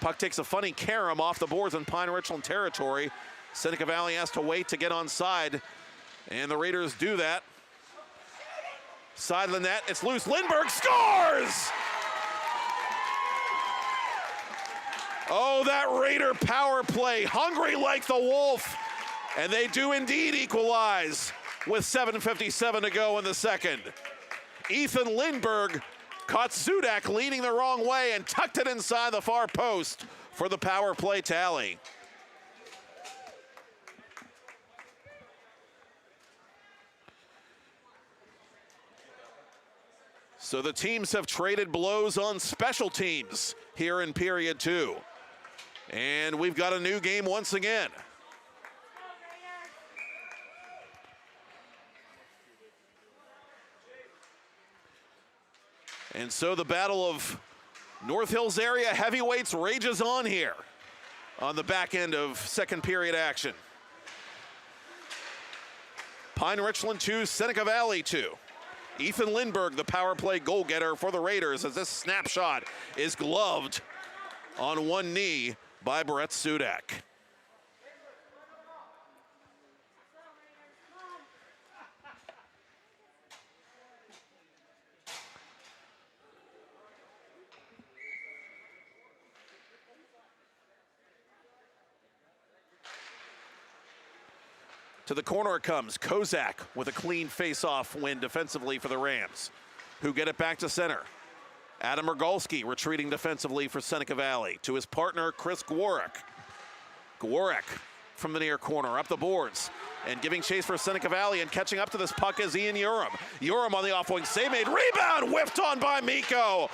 Puck takes a funny carom off the boards in Pine Richland territory. Seneca Valley has to wait to get onside, and the Raiders do that. Side of the net, it's loose. Lindbergh scores! Oh, that Raider power play, hungry like the wolf. And they do indeed equalize with 7:57 to go in the second. Ethan Lindbergh caught Sudak leaning the wrong way and tucked it inside the far post for the power play tally. So the teams have traded blows on special teams here in period 2. And we've got a new game once again. And so the battle of North Hills area heavyweights rages on here on the back end of second period action. Pine Richland 2, Seneca Valley 2. Ethan Lindbergh, the power play goal getter for the Raiders, as this snapshot is gloved on one knee by Brett Sudak. To the corner it comes. Kozak with a clean face-off win defensively for the Rams, who get it back to center. Adam Rogalski retreating defensively for Seneca Valley to his partner, Chris Gwarek. Gwarek from the near corner, up the boards, and giving chase for Seneca Valley, and catching up to this puck is Ian Urim. Urim on the off-wing, save made, rebound, whiffed on by Miko.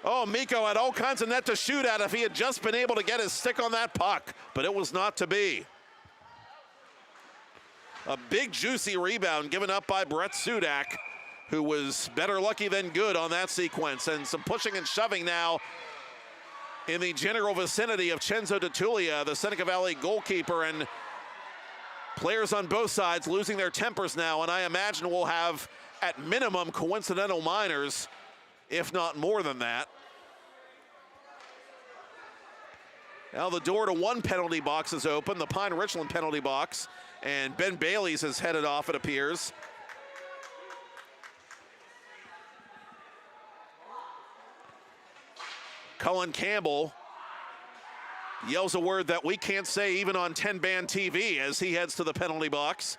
Oh, Miko had all kinds of net to shoot at if he had just been able to get his stick on that puck, but it was not to be. A big, juicy rebound given up by Brett Sudak, who was better lucky than good on that sequence. And some pushing and shoving now in the general vicinity of Chenzo DeTulia, the Seneca Valley goalkeeper, and players on both sides losing their tempers now. And I imagine we'll have, at minimum, coincidental minors, if not more than that. Now the door to one penalty box is open, the Pine Richland penalty box. And Ben Bailey's has headed off, it appears. Cullen Campbell Yells a word that we can't say even on 10-band TV as he heads to the penalty box.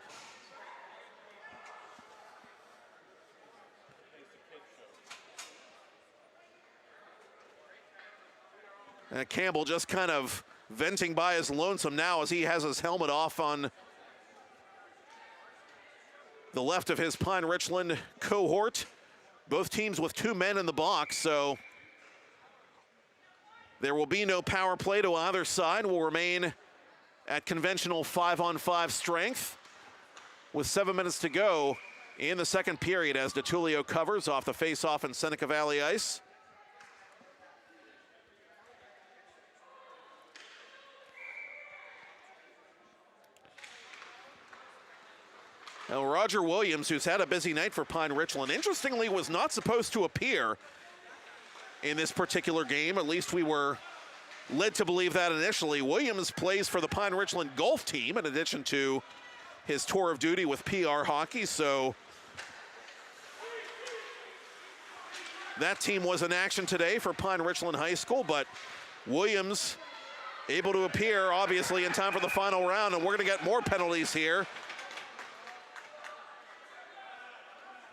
Campbell just kind of venting by his lonesome now as he has his helmet off on the left of his Pine Richland cohort. Both teams with 2 men in the box, so there will be no power play to either side. Will remain at conventional 5-on-5 strength with 7 minutes to go in the second period as DeTulio covers off the face-off in Seneca Valley ice. Now, Roger Williams, who's had a busy night for Pine Richland, interestingly was not supposed to appear in this particular game. At least we were led to believe that initially. Williams plays for the Pine Richland golf team in addition to his tour of duty with PR hockey, so that team was in action today for Pine Richland High School, but Williams able to appear obviously in time for the final round, and we're going to get more penalties here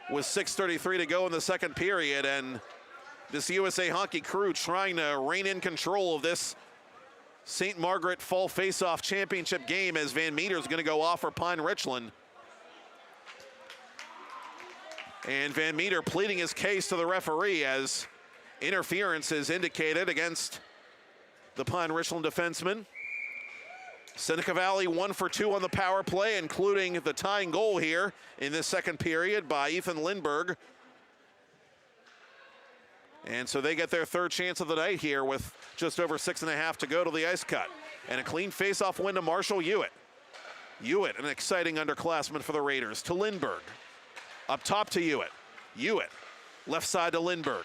with 6:33 to go in the second period, and this USA Hockey crew trying to rein in control of this St. Margaret Fall Face-Off Championship game as Van Meter's going to go off for Pine Richland. And Van Meter pleading his case to the referee as interference is indicated against the Pine Richland defenseman. Seneca Valley 1 for 2 on the power play, including the tying goal here in this second period by Ethan Lindberg. And so they get their third chance of the night here with just over 6.5 to go to the ice cut. And a clean face-off win to Marshall Hewitt. Hewitt, an exciting underclassman for the Raiders, to Lindberg. Up top to Hewitt. Hewitt, left side to Lindberg.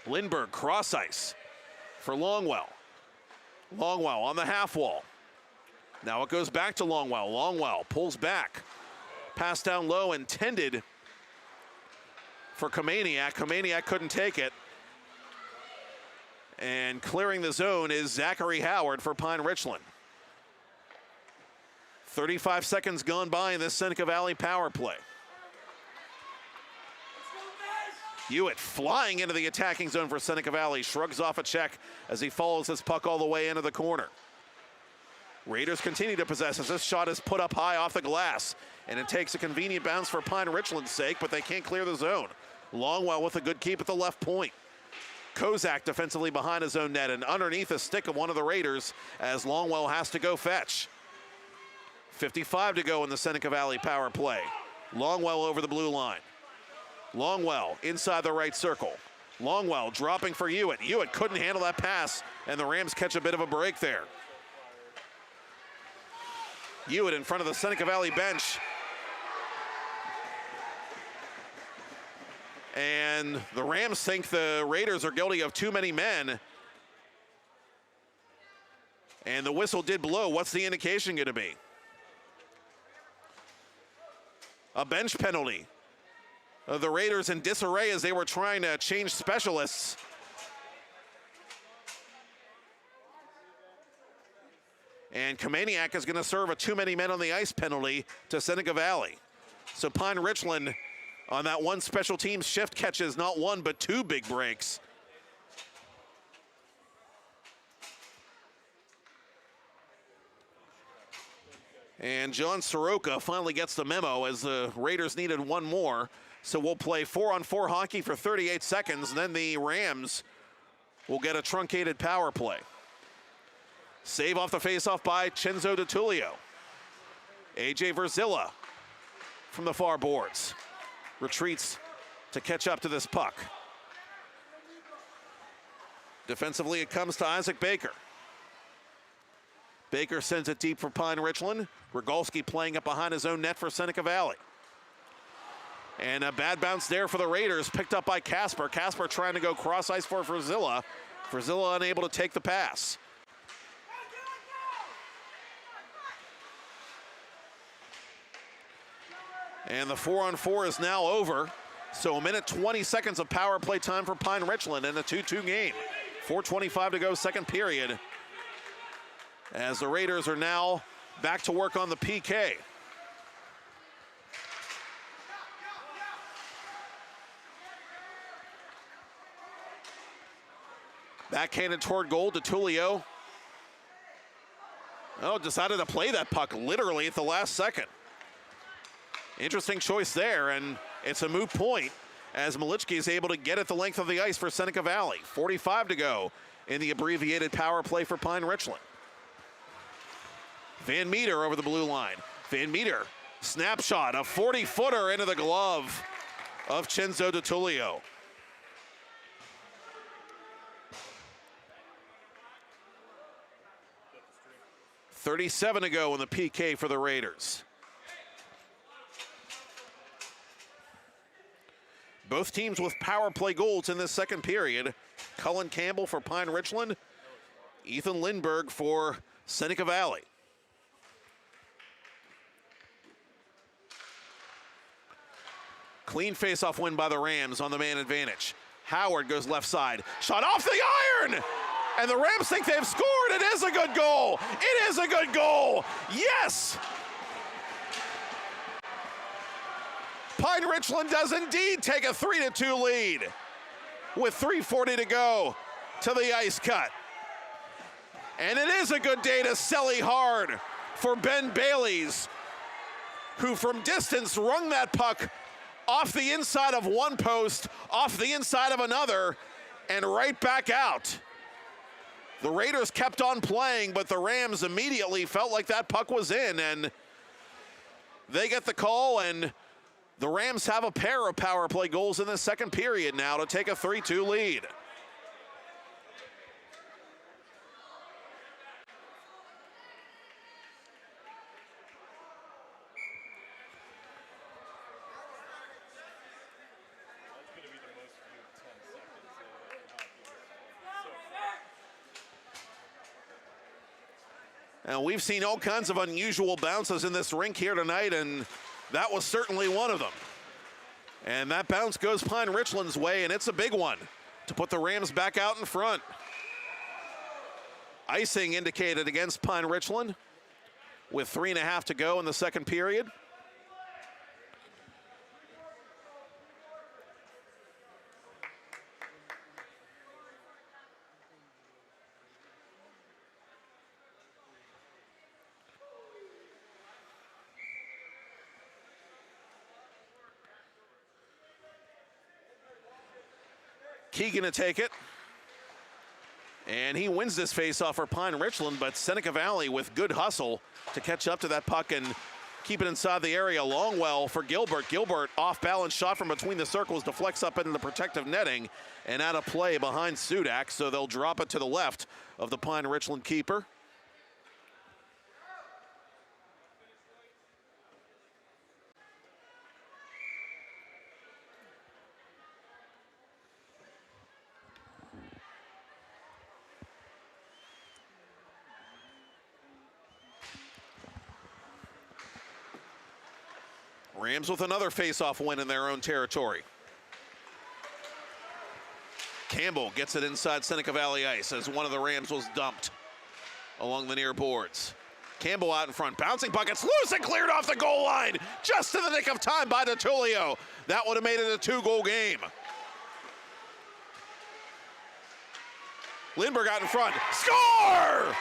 Lindberg, cross ice for Longwell. Longwell on the half wall. Now it goes back to Longwell. Longwell pulls back. Pass down low, intended for Kamaniak. Kamaniak couldn't take it. And clearing the zone is Zachary Howard for Pine Richland. 35 seconds gone by in this Seneca Valley power play. Hewitt flying into the attacking zone for Seneca Valley. Shrugs off a check as he follows his puck all the way into the corner. Raiders continue to possess as this shot is put up high off the glass. And it takes a convenient bounce for Pine Richland's sake, but they can't clear the zone. Longwell with a good keep at the left point. Kozak defensively behind his own net and underneath the stick of one of the Raiders as Longwell has to go fetch. 55 to go in the Seneca Valley power play. Longwell over the blue line. Longwell inside the right circle. Longwell dropping for Hewitt. Hewitt couldn't handle that pass, and the Rams catch a bit of a break there. Hewitt in front of the Seneca Valley bench. And the Rams think the Raiders are guilty of too many men. And the whistle did blow. What's the indication going to be? A bench penalty. The Raiders in disarray as they were trying to change specialists. And Kamaniak is going to serve a too many men on the ice penalty to Seneca Valley. So Pine Richland on that one special teams shift catches not one but 2 big breaks. And John Soroka finally gets the memo as the Raiders needed one more. So we'll play 4-on-4 hockey for 38 seconds, and then the Rams will get a truncated power play. Save off the faceoff by Chenzo DeTulio. AJ Verzilla from the far boards. Retreats to catch up to this puck. Defensively, it comes to Isaac Baker. Baker sends it deep for Pine Richland. Rogalski playing up behind his own net for Seneca Valley. And a bad bounce there for the Raiders, picked up by Casper. Casper trying to go cross ice for Verzilla. Verzilla unable to take the pass. And the 4-on-4 is now over. So a minute 20 seconds of power play time for Pine Richland in a 2-2 game. 4:25 to go second period. as the Raiders are now back to work on the PK. Backhanded toward goal to Tulio. Oh, decided to play that puck literally at the last second. Interesting choice there, and it's a moot point as Malichki is able to get it the length of the ice for Seneca Valley. 45 to go in the abbreviated power play for Pine Richland. Van Meter over the blue line. Van Meter, snapshot, a 40-footer into the glove of Chenzo DeTulio. .37 to go in the PK for the Raiders. Both teams with power play goals in this second period. Cullen Campbell for Pine Richland, Ethan Lindbergh for Seneca Valley. Clean face-off win by the Rams on the man advantage. Howard goes left side, shot off the iron! And the Rams think they've scored. It is a good goal. It is a good goal. Yes! Pine Richland does indeed take a 3-2 lead with 3:40 to go to the ice cut. And it is a good day to selly hard for Ben Bailey's, who from distance wrung that puck off the inside of one post, off the inside of another, and right back out. The Raiders kept on playing, but the Rams immediately felt like that puck was in, and they get the call, and the Rams have a pair of power play goals in the second period now to take a 3-2 lead. And we've seen all kinds of unusual bounces in this rink here tonight, and that was certainly one of them. And that bounce goes Pine Richland's way, and it's a big one to put the Rams back out in front. Icing indicated against Pine Richland with 3.5 to go in the second period. Keegan to take it. And he wins this faceoff for Pine Richland, but Seneca Valley with good hustle to catch up to that puck and keep it inside the area. Long well for Gilbert. Gilbert off balance shot from between the circles, deflects up into the protective netting and out of play behind Sudak, so they'll drop it to the left of the Pine Richland keeper. Rams with another face-off win in their own territory. Campbell gets it inside Seneca Valley ice as one of the Rams was dumped along the near boards. Campbell out in front, bouncing puck, it's loose and cleared off the goal line just in the nick of time by DeTulio. That would have made it a 2-goal game. Lindbergh out in front, score!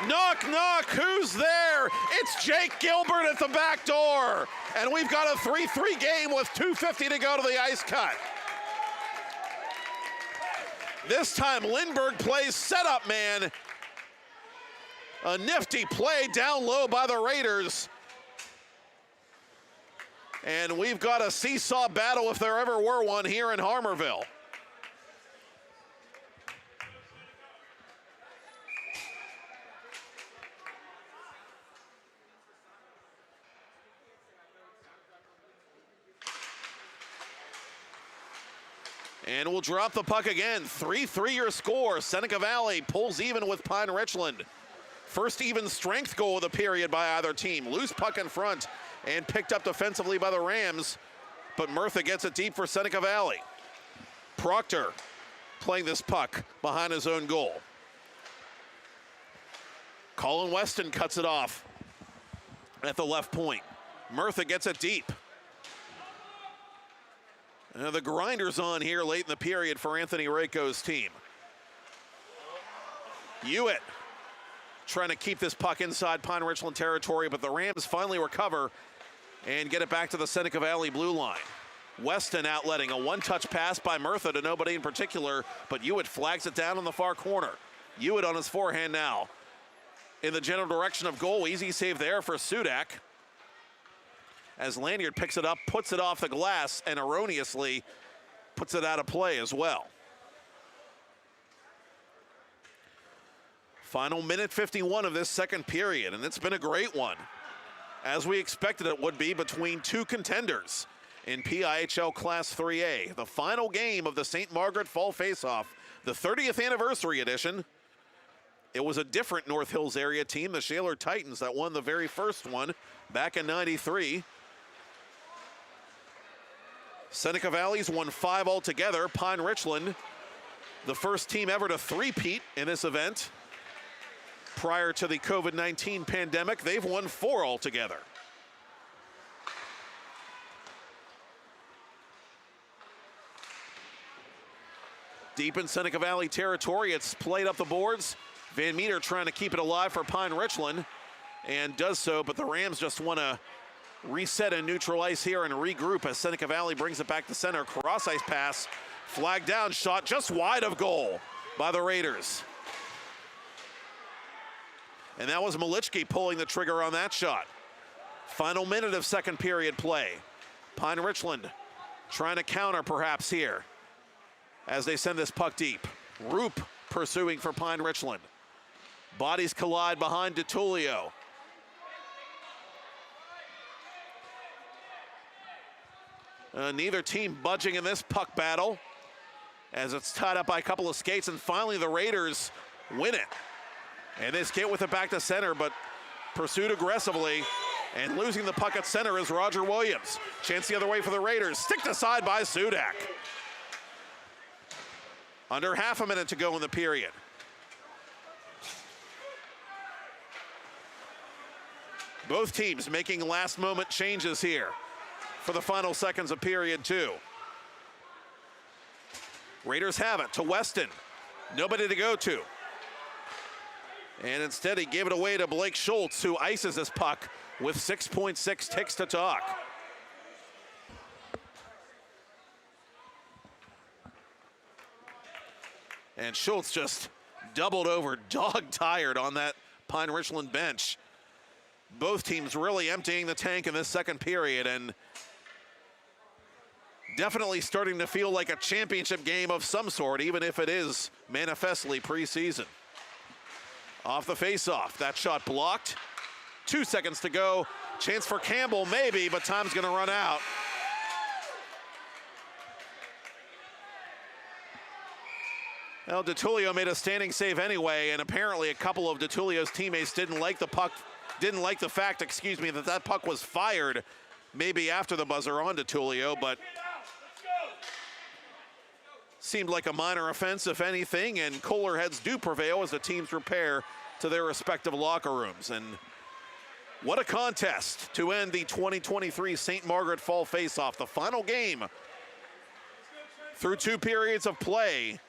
Knock, knock, who's there? It's Jake Gilbert at the back door. And we've got a 3-3 game with 2:50 to go to the ice cut. This time Lindbergh plays setup man. A nifty play down low by the Raiders. And we've got a seesaw battle if there ever were one here in Harmarville. And we'll drop the puck again. 3-3 your score. Seneca Valley pulls even with Pine Richland. First even strength goal of the period by either team. Loose puck in front and picked up defensively by the Rams. But Murtha gets it deep for Seneca Valley. Proctor playing this puck behind his own goal. Colin Weston cuts it off at the left point. Murtha gets it deep. The grinder's on here late in the period for Anthony Rako's team. Hewitt trying to keep this puck inside Pine Richland territory, but the Rams finally recover and get it back to the Seneca Valley blue line. Weston outletting a one-touch pass by Murtha to nobody in particular, but Hewitt flags it down in the far corner. Hewitt on his forehand now in the general direction of goal. Easy save there for Sudak. As Lanyard picks it up, puts it off the glass, and erroneously puts it out of play as well. Final minute 51 of this second period, and it's been a great one, as we expected it would be, between two contenders in PIHL Class 3A. The final game of the St. Margaret Fall Faceoff, the 30th anniversary edition. It was a different North Hills area team, the Shaler Titans, that won the very first one back in '93. Seneca Valley's won 5 altogether. Pine Richland, the first team ever to three-peat in this event. Prior to the COVID-19 pandemic, they've won 4 altogether. Deep in Seneca Valley territory, it's played up the boards. Van Meter trying to keep it alive for Pine Richland, and does so, but the Rams just want to reset and neutral ice here and regroup as Seneca Valley brings it back to center. Cross ice pass, flag down, shot just wide of goal by the Raiders. And that was Malichki pulling the trigger on that shot. Final minute of second period play. Pine Richland trying to counter perhaps here as they send this puck deep. Roop pursuing for Pine Richland. Bodies collide behind DeTulio. Neither team budging in this puck battle as it's tied up by a couple of skates, and finally the Raiders win it. And they skate with it back to center, but pursued aggressively, and losing the puck at center is Roger Williams. Chance the other way for the Raiders, sticked aside by Sudak. Under half a minute to go in the period. Both teams making last moment changes here for the final seconds of period 2. Raiders have it to Weston. Nobody to go to. And instead he gave it away to Blake Schultz, who ices this puck with 6.6 ticks to talk. And Schultz just doubled over, dog-tired on that Pine Richland bench. Both teams really emptying the tank in this second period, and definitely starting to feel like a championship game of some sort, even if it is manifestly preseason. Off the face-off, that shot blocked. 2 seconds to go. Chance for Campbell, maybe, but time's gonna run out. Well, DeTulio made a standing save anyway, and apparently a couple of DeTulio's teammates didn't like the fact, that that puck was fired maybe after the buzzer on DeTulio, but seemed like a minor offense, if anything, and cooler heads do prevail as the teams repair to their respective locker rooms. And what a contest to end the 2023 St. Margaret Fall Faceoff, the final game through 2 periods of play.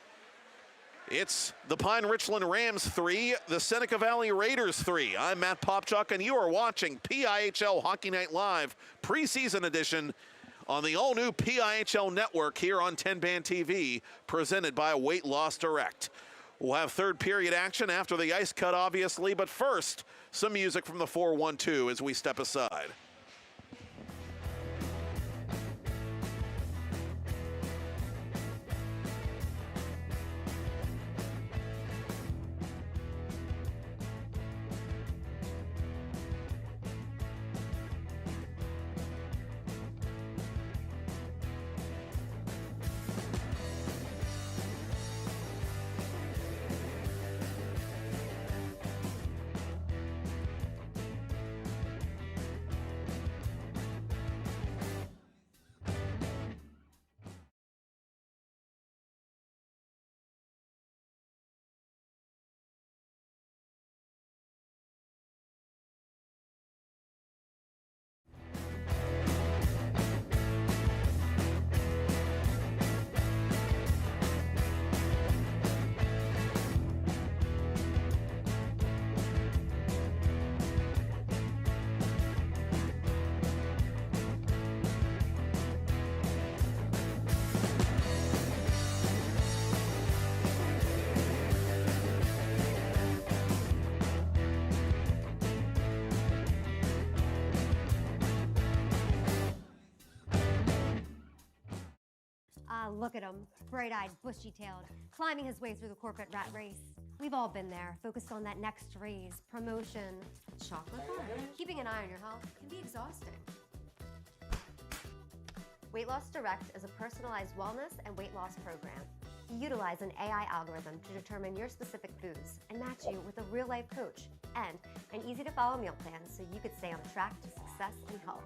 It's the Pine Richland Rams 3, the Seneca Valley Raiders 3. I'm Matt Popchock, and you are watching PIHL Hockey Night Live preseason edition on the all-new PIHL network here on TenbandTV, presented by Weight Loss Direct. We'll have third period action after the ice cut, obviously, but first, some music from the 412 as we step aside. look at him, bright-eyed, bushy-tailed, climbing his way through the corporate rat race. We've all been there, focused on that next raise, promotion, chocolate bar. Keeping an eye on your health can be exhausting. Weight Loss Direct is a personalized wellness and weight loss program. We utilize an AI algorithm to determine your specific foods and match you with a real-life coach and an easy-to-follow meal plan so you could stay on track to success and health.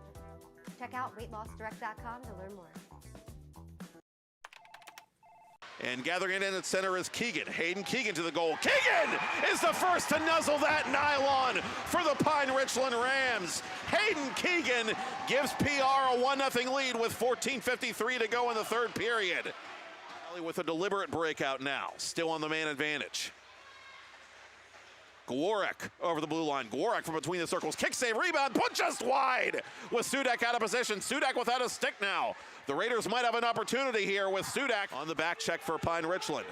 Check out weightlossdirect.com to learn more. And gathering it in at center is Keegan. Hayden Keegan to the goal. Keegan is the first to nuzzle that nylon for the Pine Richland Rams. Hayden Keegan gives PR a 1-0 lead with 14:53 to go in the third period. With a deliberate breakout now, still on the man advantage. Gworek over the blue line. Gworek from between the circles. Kick save, rebound, put just wide with Sudak out of position. Sudak without a stick now. The Raiders might have an opportunity here with Sudak on the back check for Pine Richland.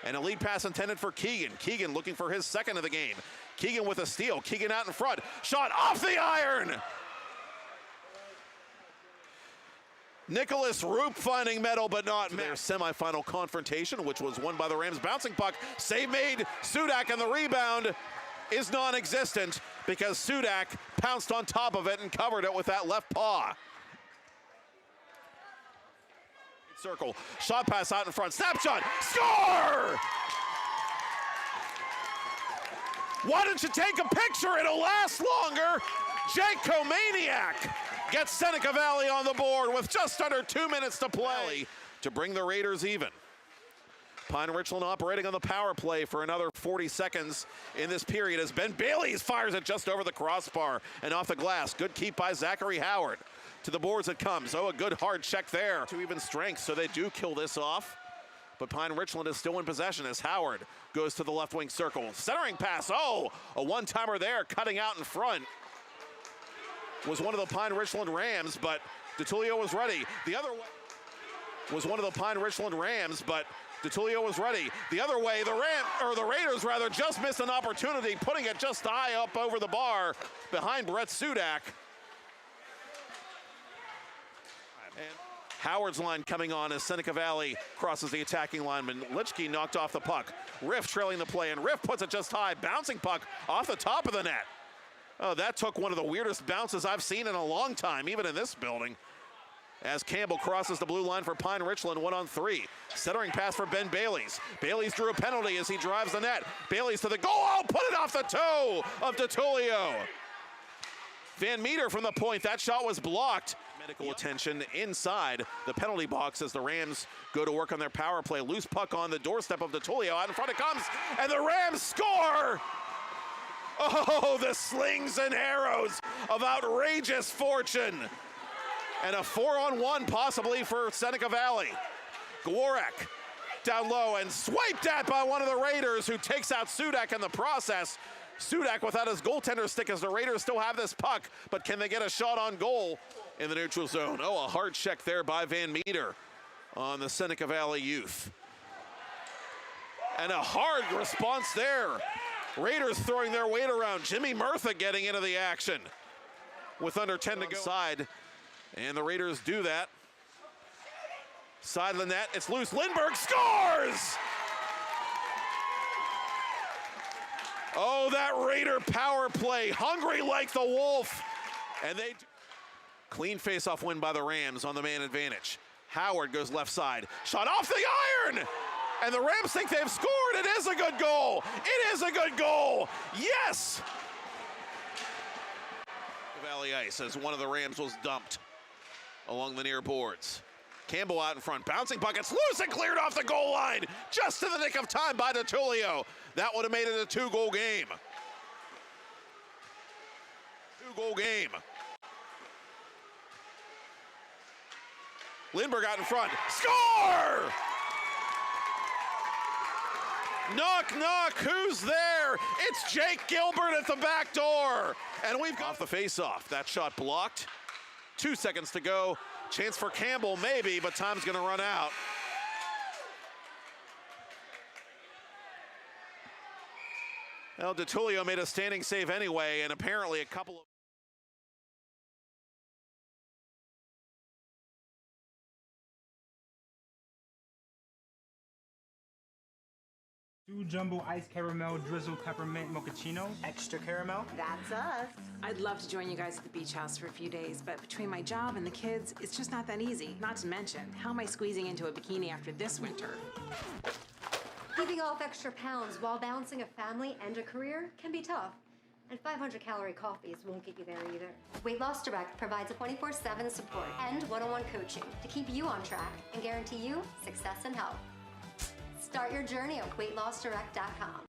And a lead pass intended for Keegan. Keegan looking for his second of the game. Keegan with a steal. Keegan out in front. Shot off the iron. Nicholas Roop finding medal, but not their semifinal confrontation, which was won by the Rams. Bouncing puck, save made. Sudak, and the rebound is non-existent because Sudak pounced on top of it and covered it with that left paw. Circle, shot pass out in front, snapshot, score! Why don't you take a picture? It'll last longer. Jake Komaniak gets Seneca Valley on the board with just under 2 minutes to play to bring the Raiders even. Pine Richland operating on the power play for another 40 seconds in this period as Ben Bailey fires it just over the crossbar and off the glass. Good keep by Zachary Howard. To the boards it comes. Oh, a good hard check there to even strength, so they do kill this off. But Pine Richland is still in possession as Howard goes to the left wing circle. Centering pass, oh, a one-timer there, cutting out in front. Was one of the Pine Richland Rams, but DeTullio was ready. The other way was one of the Pine Richland Rams, but DeTullio was ready. The other way, the Raiders rather just missed an opportunity, putting it just high up over the bar behind Brett Sudak. And Howard's line coming on as Seneca Valley crosses the attacking lineman. Litchke knocked off the puck. Riff trailing the play, and Riff puts it just high. Bouncing puck off the top of the net. Oh, that took one of the weirdest bounces I've seen in a long time, even in this building. As Campbell crosses the blue line for Pine Richland, 1-on-3. Centering pass for Ben Bailey's. Bailey's drew a penalty as he drives the net. Bailey's to the goal. Oh, put it off the toe of DeTullio. Van Meter from the point. That shot was blocked. Medical attention inside the penalty box as the Rams go to work on their power play. Loose puck on the doorstep of DeTullio. Out in front it comes, and the Rams score! Oh, the slings and arrows of outrageous fortune. And a 4-on-1 possibly for Seneca Valley. Gworek down low and swiped at by one of the Raiders, who takes out Sudak in the process. Sudak without his goaltender stick as the Raiders still have this puck, but can they get a shot on goal in the neutral zone? Oh, a hard check there by Van Meter on the Seneca Valley youth. And a hard response there. Raiders throwing their weight around. Jimmy Murtha getting into the action with under 10 to go. Side, and the Raiders do that. Side of the net, it's loose. Lindbergh scores! Oh, that Raider power play, hungry like the wolf. And they clean face-off win by the Rams on the man advantage. Howard goes left side, shot off the iron! And the Rams think they've scored. It is a good goal. It is a good goal. Yes! Valley ice as one of the Rams was dumped along the near boards. Campbell out in front, bouncing puck, it's loose and cleared off the goal line, just in the nick of time by DeTullio. That would have made it a two-goal game. Two-goal game. Lindbergh out in front, score! Knock, knock, who's there? It's Jake Gilbert at the back door. And we've got off the face-off. That shot blocked. 2 seconds to go. Chance for Campbell, maybe, but time's gonna run out. Well, DeTullio made a standing save anyway, and apparently a couple of 2 jumbo iced caramel drizzle peppermint mochaccino, extra caramel. That's us. I'd love to join you guys at the beach house for a few days, but between my job and the kids, it's just not that easy. Not to mention, how am I squeezing into a bikini after this winter? Keeping off extra pounds while balancing a family and a career can be tough. And 500-calorie coffees won't get you there either. Weight Loss Direct provides a 24/7 support and one-on-one coaching to keep you on track and guarantee you success and health. Start your journey at weightlossdirect.com.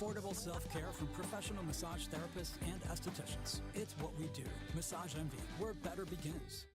Affordable self-care from professional massage therapists and estheticians. It's what we do. Massage Envy, where better begins.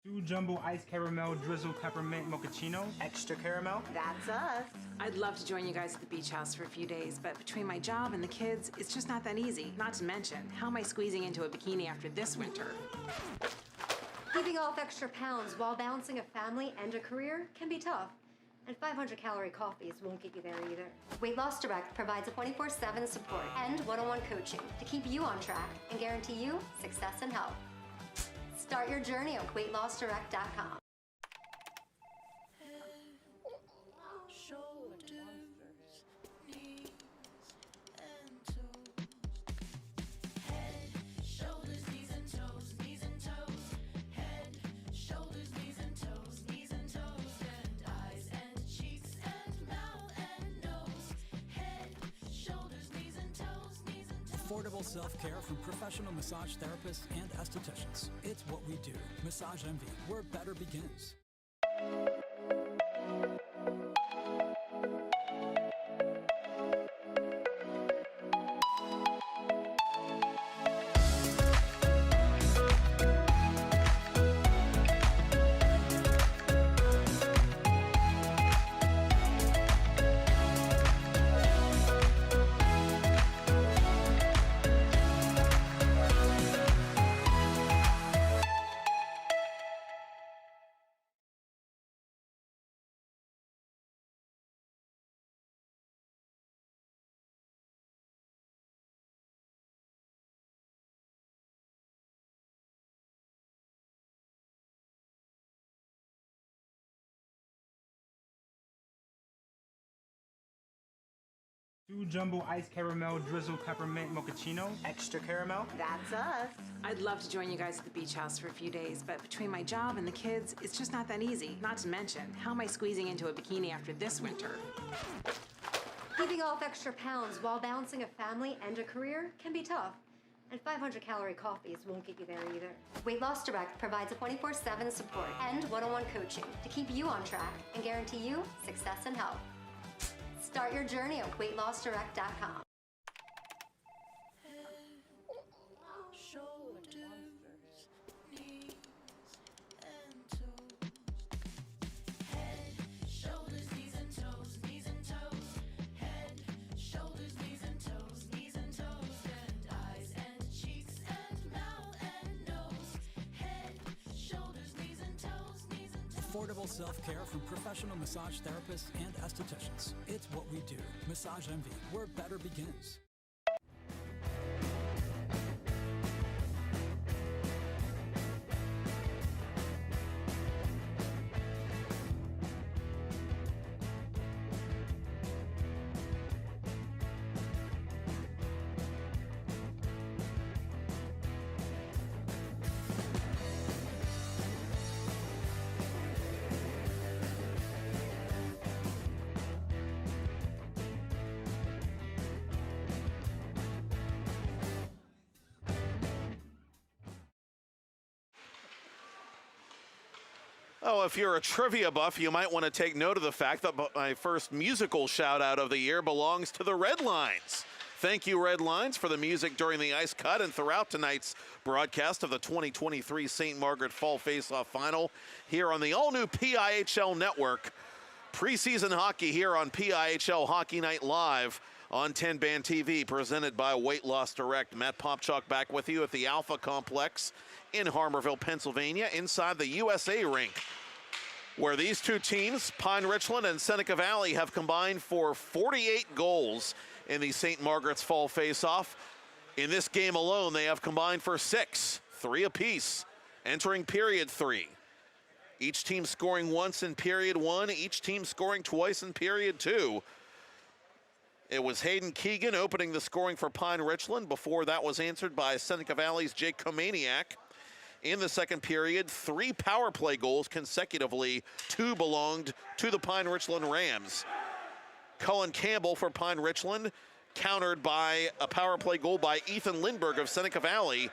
Two jumbo iced caramel drizzle peppermint mochaccino, extra caramel. That's us. I'd love to join you guys at the beach house for a few days, but between my job and the kids, it's just not that easy. Not to mention, how am I squeezing into a bikini after this winter? Keeping off extra pounds while balancing a family and a career can be tough. And 500-calorie coffees won't get you there either. Weight Loss Direct provides a 24/7 support and one-on-one coaching to keep you on track and guarantee you success and health. Start your journey at weightlossdirect.com. Affordable self-care from professional massage therapists and estheticians. It's what we do. Massage Envy, where better begins. Two jumbo iced caramel drizzle peppermint mochaccino, extra caramel. That's us. I'd love to join you guys at the beach house for a few days, but between my job and the kids, it's just not that easy. Not to mention, how am I squeezing into a bikini after this winter? Keeping off extra pounds while balancing a family and a career can be tough. And 500-calorie coffees won't get you there either. Weight Loss Direct provides a 24/7 support and one-on-one coaching to keep you on track and guarantee you success and health. Start your journey at weightlossdirect.com. Affordable self-care from professional massage therapists and estheticians. It's what we do. Massage Envy, where better begins. Oh, if you're a trivia buff, you might want to take note of the fact that my first musical shout-out of the year belongs to the Red Lines. Thank you, Red Lines, for the music during the ice cut and throughout tonight's broadcast of the 2023 St. Margaret Fall Faceoff Final here on the all-new PIHL Network. Preseason hockey here on PIHL Hockey Night Live on 10-Band TV, presented by Weight Loss Direct. Matt Popchock back with you at the Alpha Complex in Harmarville, Pennsylvania, inside the USA rink, where these two teams, Pine Richland and Seneca Valley, have combined for 48 goals in the St. Margaret's Fall Faceoff. In this game alone, they have combined for 6, 3 apiece, entering period 3. Each team scoring once in period 1, each team scoring twice in period 2. It was Hayden Keegan opening the scoring for Pine Richland. Before that was answered by Seneca Valley's Jake Komaniak. In the second period, 3 power play goals consecutively. 2 belonged to the Pine Richland Rams. Cullen Campbell for Pine Richland, countered by a power play goal by Ethan Lindbergh of Seneca Valley.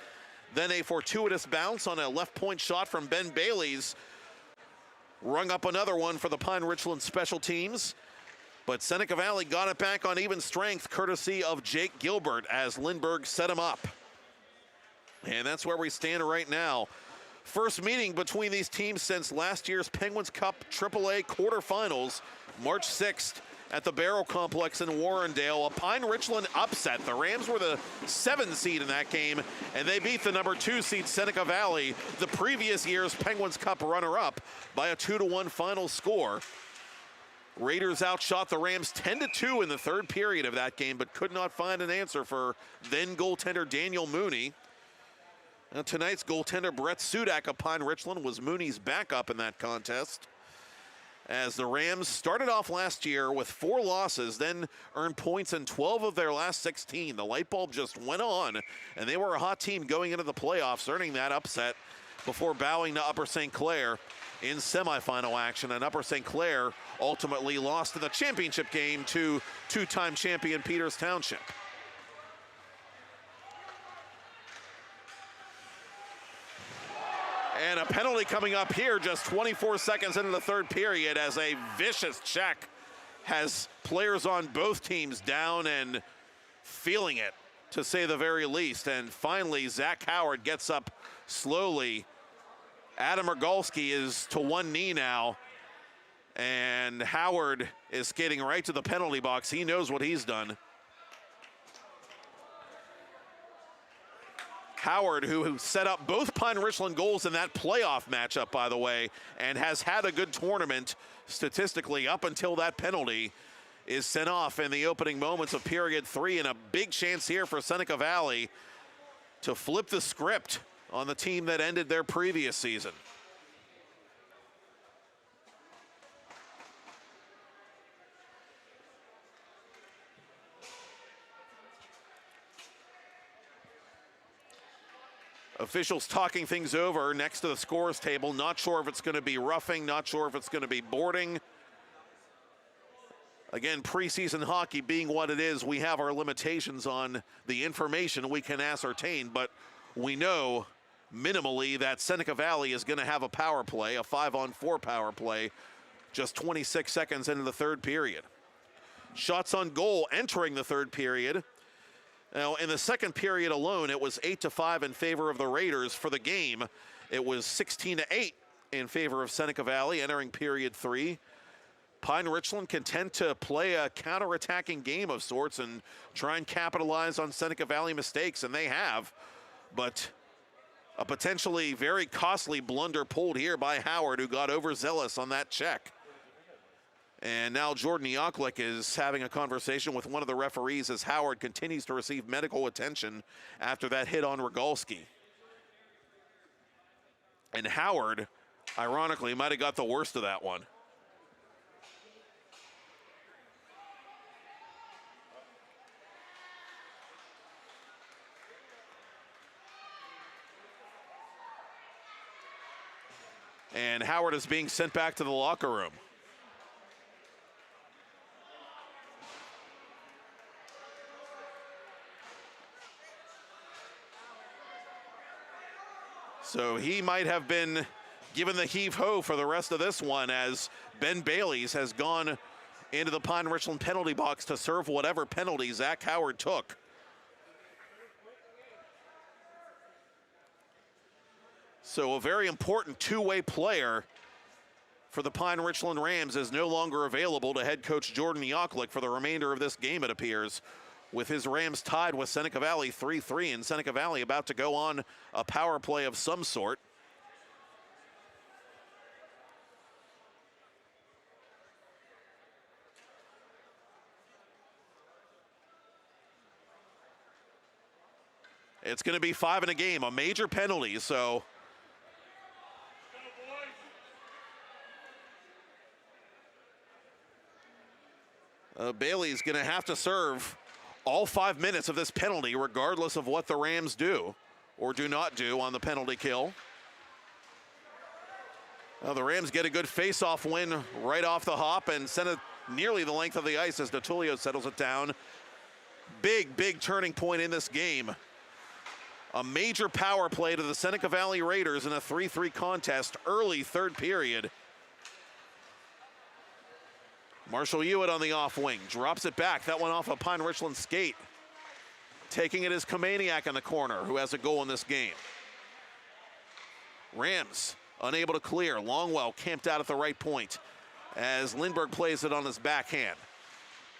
Then a fortuitous bounce on a left point shot from Ben Bailey's rung up another one for the Pine Richland special teams. But Seneca Valley got it back on even strength, courtesy of Jake Gilbert, as Lindbergh set him up. And that's where we stand right now. First meeting between these teams since last year's Penguins Cup AAA quarterfinals, March 6th at the Barrel Complex in Warrendale. A Pine Richland upset. The Rams were the 7th seed in that game, and they beat the number 2 seed Seneca Valley, the previous year's Penguins Cup runner-up, by a 2-1 final score. Raiders outshot the Rams 10-2 in the third period of that game, but could not find an answer for then goaltender Daniel Mooney. Now, tonight's goaltender Brett Sudak of Pine Richland was Mooney's backup in that contest, as the Rams started off last year with 4 losses, then earned points in 12 of their last 16. The light bulb just went on, and they were a hot team going into the playoffs, earning that upset before bowing to Upper St. Clair in semifinal action. And Upper St. Clair ultimately lost in the championship game to 2-time champion Peters Township. And a penalty coming up here just 24 seconds into the third period, as a vicious check has players on both teams down and feeling it, to say the very least. And finally, Zach Howard gets up slowly. Adam Rogalski is to one knee now, and Howard is skating right to the penalty box. He knows what he's done. Howard, who set up both Pine Richland goals in that playoff matchup, by the way, and has had a good tournament statistically up until that penalty, is sent off in the opening moments of period 3, and a big chance here for Seneca Valley to flip the script on the team that ended their previous season. Officials talking things over next to the scores table. Not sure if it's going to be roughing, not sure if it's going to be boarding. Again, preseason hockey being what it is, we have our limitations on the information we can ascertain, but we know minimally that Seneca Valley is going to have a power play, a 5-on-4 power play, just 26 seconds into the third period. Shots on goal entering the third period. Now, in the second period alone, it was 8-5 in favor of the Raiders. For the game, it was 16-8 in favor of Seneca Valley entering period 3. Pine Richland can tend to play a counter-attacking game of sorts and try and capitalize on Seneca Valley mistakes, and they have. But a potentially very costly blunder pulled here by Howard, who got overzealous on that check. And now Jordan Yoklik is having a conversation with one of the referees as Howard continues to receive medical attention after that hit on Rogalski. And Howard, ironically, might have got the worst of that one. And Howard is being sent back to the locker room. So he might have been given the heave-ho for the rest of this one, as Ben Bailey's has gone into the Pine Richland penalty box to serve whatever penalty Zach Howard took. So a very important two-way player for the Pine Richland Rams is no longer available to head coach Jordan Yoklik for the remainder of this game, it appears, with his Rams tied with Seneca Valley 3-3, and Seneca Valley about to go on a power play of some sort. It's going to be 5 in a game, a major penalty, so Bailey's going to have to serve all 5 minutes of this penalty, regardless of what the Rams do or do not do on the penalty kill. The Rams get a good face-off win right off the hop and send it nearly the length of the ice as DeTulio settles it down. Big, big turning point in this game. A major power play to the Seneca Valley Raiders in a 3-3 contest, early third period. Marshall Hewitt on the off wing, drops it back. That one off a Pine Richland skate. Taking it is Kamaniak in the corner, who has a goal in this game. Rams unable to clear. Longwell camped out at the right point as Lindbergh plays it on his backhand.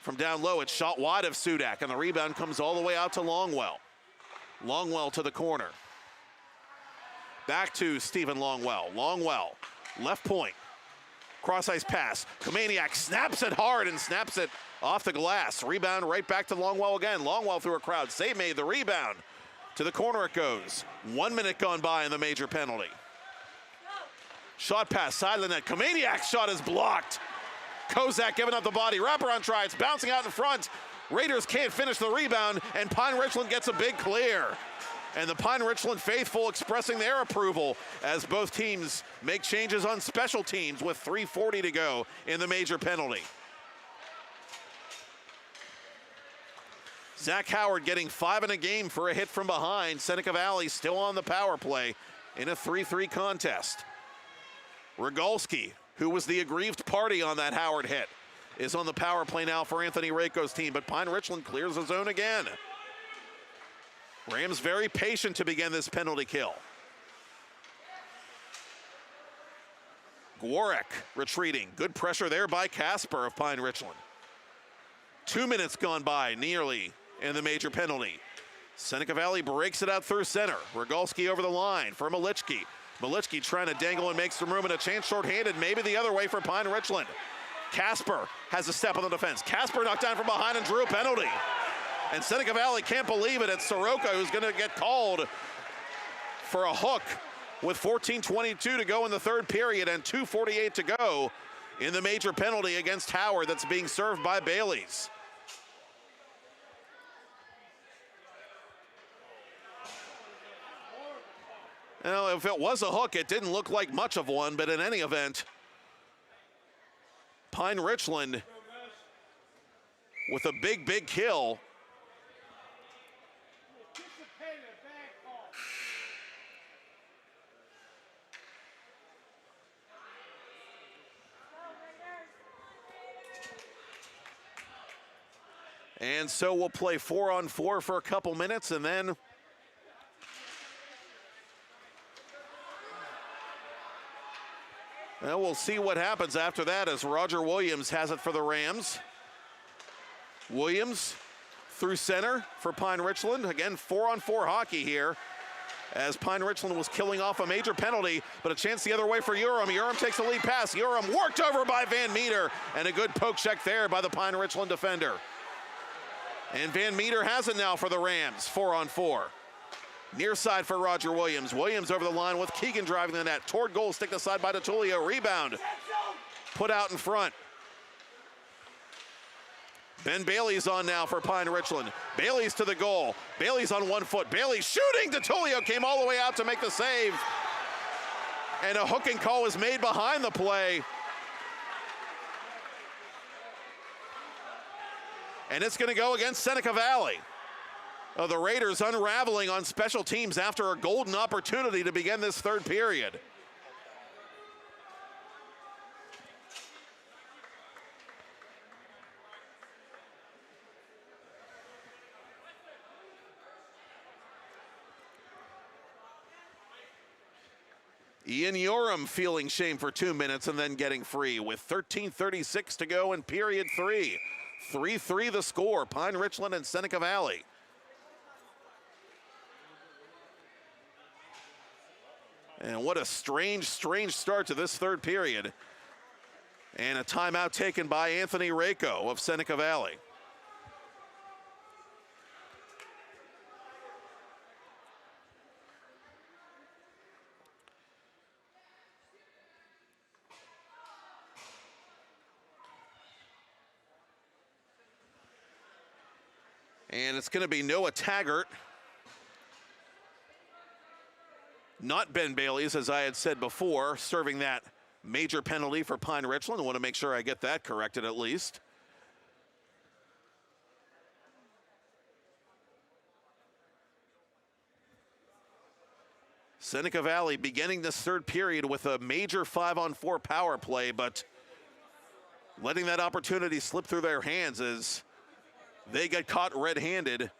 From down low, it's shot wide of Sudak, and the rebound comes all the way out to Longwell. Longwell to the corner. Back to Stephen Longwell. Longwell, left point. Cross-ice pass. Kamaniak snaps it hard and snaps it off the glass. Rebound right back to Longwell again. Longwell through a crowd. Save made the rebound. To the corner it goes. 1 minute gone by in the major penalty. Shot pass, side of the net. Kamaniak's shot is blocked. Kozak giving up the body. Wraparound try. It's bouncing out in front. Raiders can't finish the rebound, and Pine Richland gets a big clear. And the Pine Richland faithful expressing their approval as both teams make changes on special teams with 3:40 to go in the major penalty. Zach Howard getting 5 in a game for a hit from behind. Seneca Valley still on the power play in a 3-3 contest. Rogalski, who was the aggrieved party on that Howard hit, is on the power play now for Anthony Rako's team, but Pine Richland clears the zone again. Rams very patient to begin this penalty kill. Gwarek retreating. Good pressure there by Casper of Pine Richland. 2 minutes gone by nearly in the major penalty. Seneca Valley breaks it out through center. Rogalski over the line for Malichki. Malichki trying to dangle and make some room, and a chance shorthanded, maybe the other way for Pine Richland. Casper has a step on the defense. Casper knocked down from behind and drew a penalty. And Seneca Valley can't believe it. It's Soroka who's going to get called for a hook with 14:22 to go in the third period and 2:48 to go in the major penalty against Howard that's being served by Bailey's. Now, if it was a hook, it didn't look like much of one, but in any event, Pine Richland with a big, big kill. And so we'll play 4-on-4 for a couple minutes, and then we'll see what happens after that as Roger Williams has it for the Rams. Williams through center for Pine Richland. Again, 4-on-4 hockey here as Pine Richland was killing off a major penalty, but a chance the other way for Urim. Urim takes the lead pass. Urim worked over by Van Meter, and a good poke check there by the Pine Richland defender. And Van Meter has it now for the Rams, 4-on-4. Near side for Roger Williams. Williams over the line with Keegan driving the net. Toward goal, stick aside by DeTulio. Rebound put out in front. Ben Bailey's on now for Pine Richland. Bailey's to the goal. Bailey's on 1 foot. Bailey shooting. DeTulio came all the way out to make the save. And a hooking call was made behind the play. And it's going to go against Seneca Valley. The Raiders unraveling on special teams after a golden opportunity to begin this third period. Ian Yoram feeling shame for 2 minutes and then getting free with 13:36 to go in period 3. 3-3 the score, Pine Richland and Seneca Valley. And what a strange start to this third period. And a timeout taken by Anthony Rako of Seneca Valley. And it's going to be Noah Taggart, not Ben Bailey's, as I had said before, serving that major penalty for Pine Richland. I want to make sure I get that corrected at least. Seneca Valley beginning this third period with a major 5-on-4 power play, but letting that opportunity slip through their hands as they get caught red-handed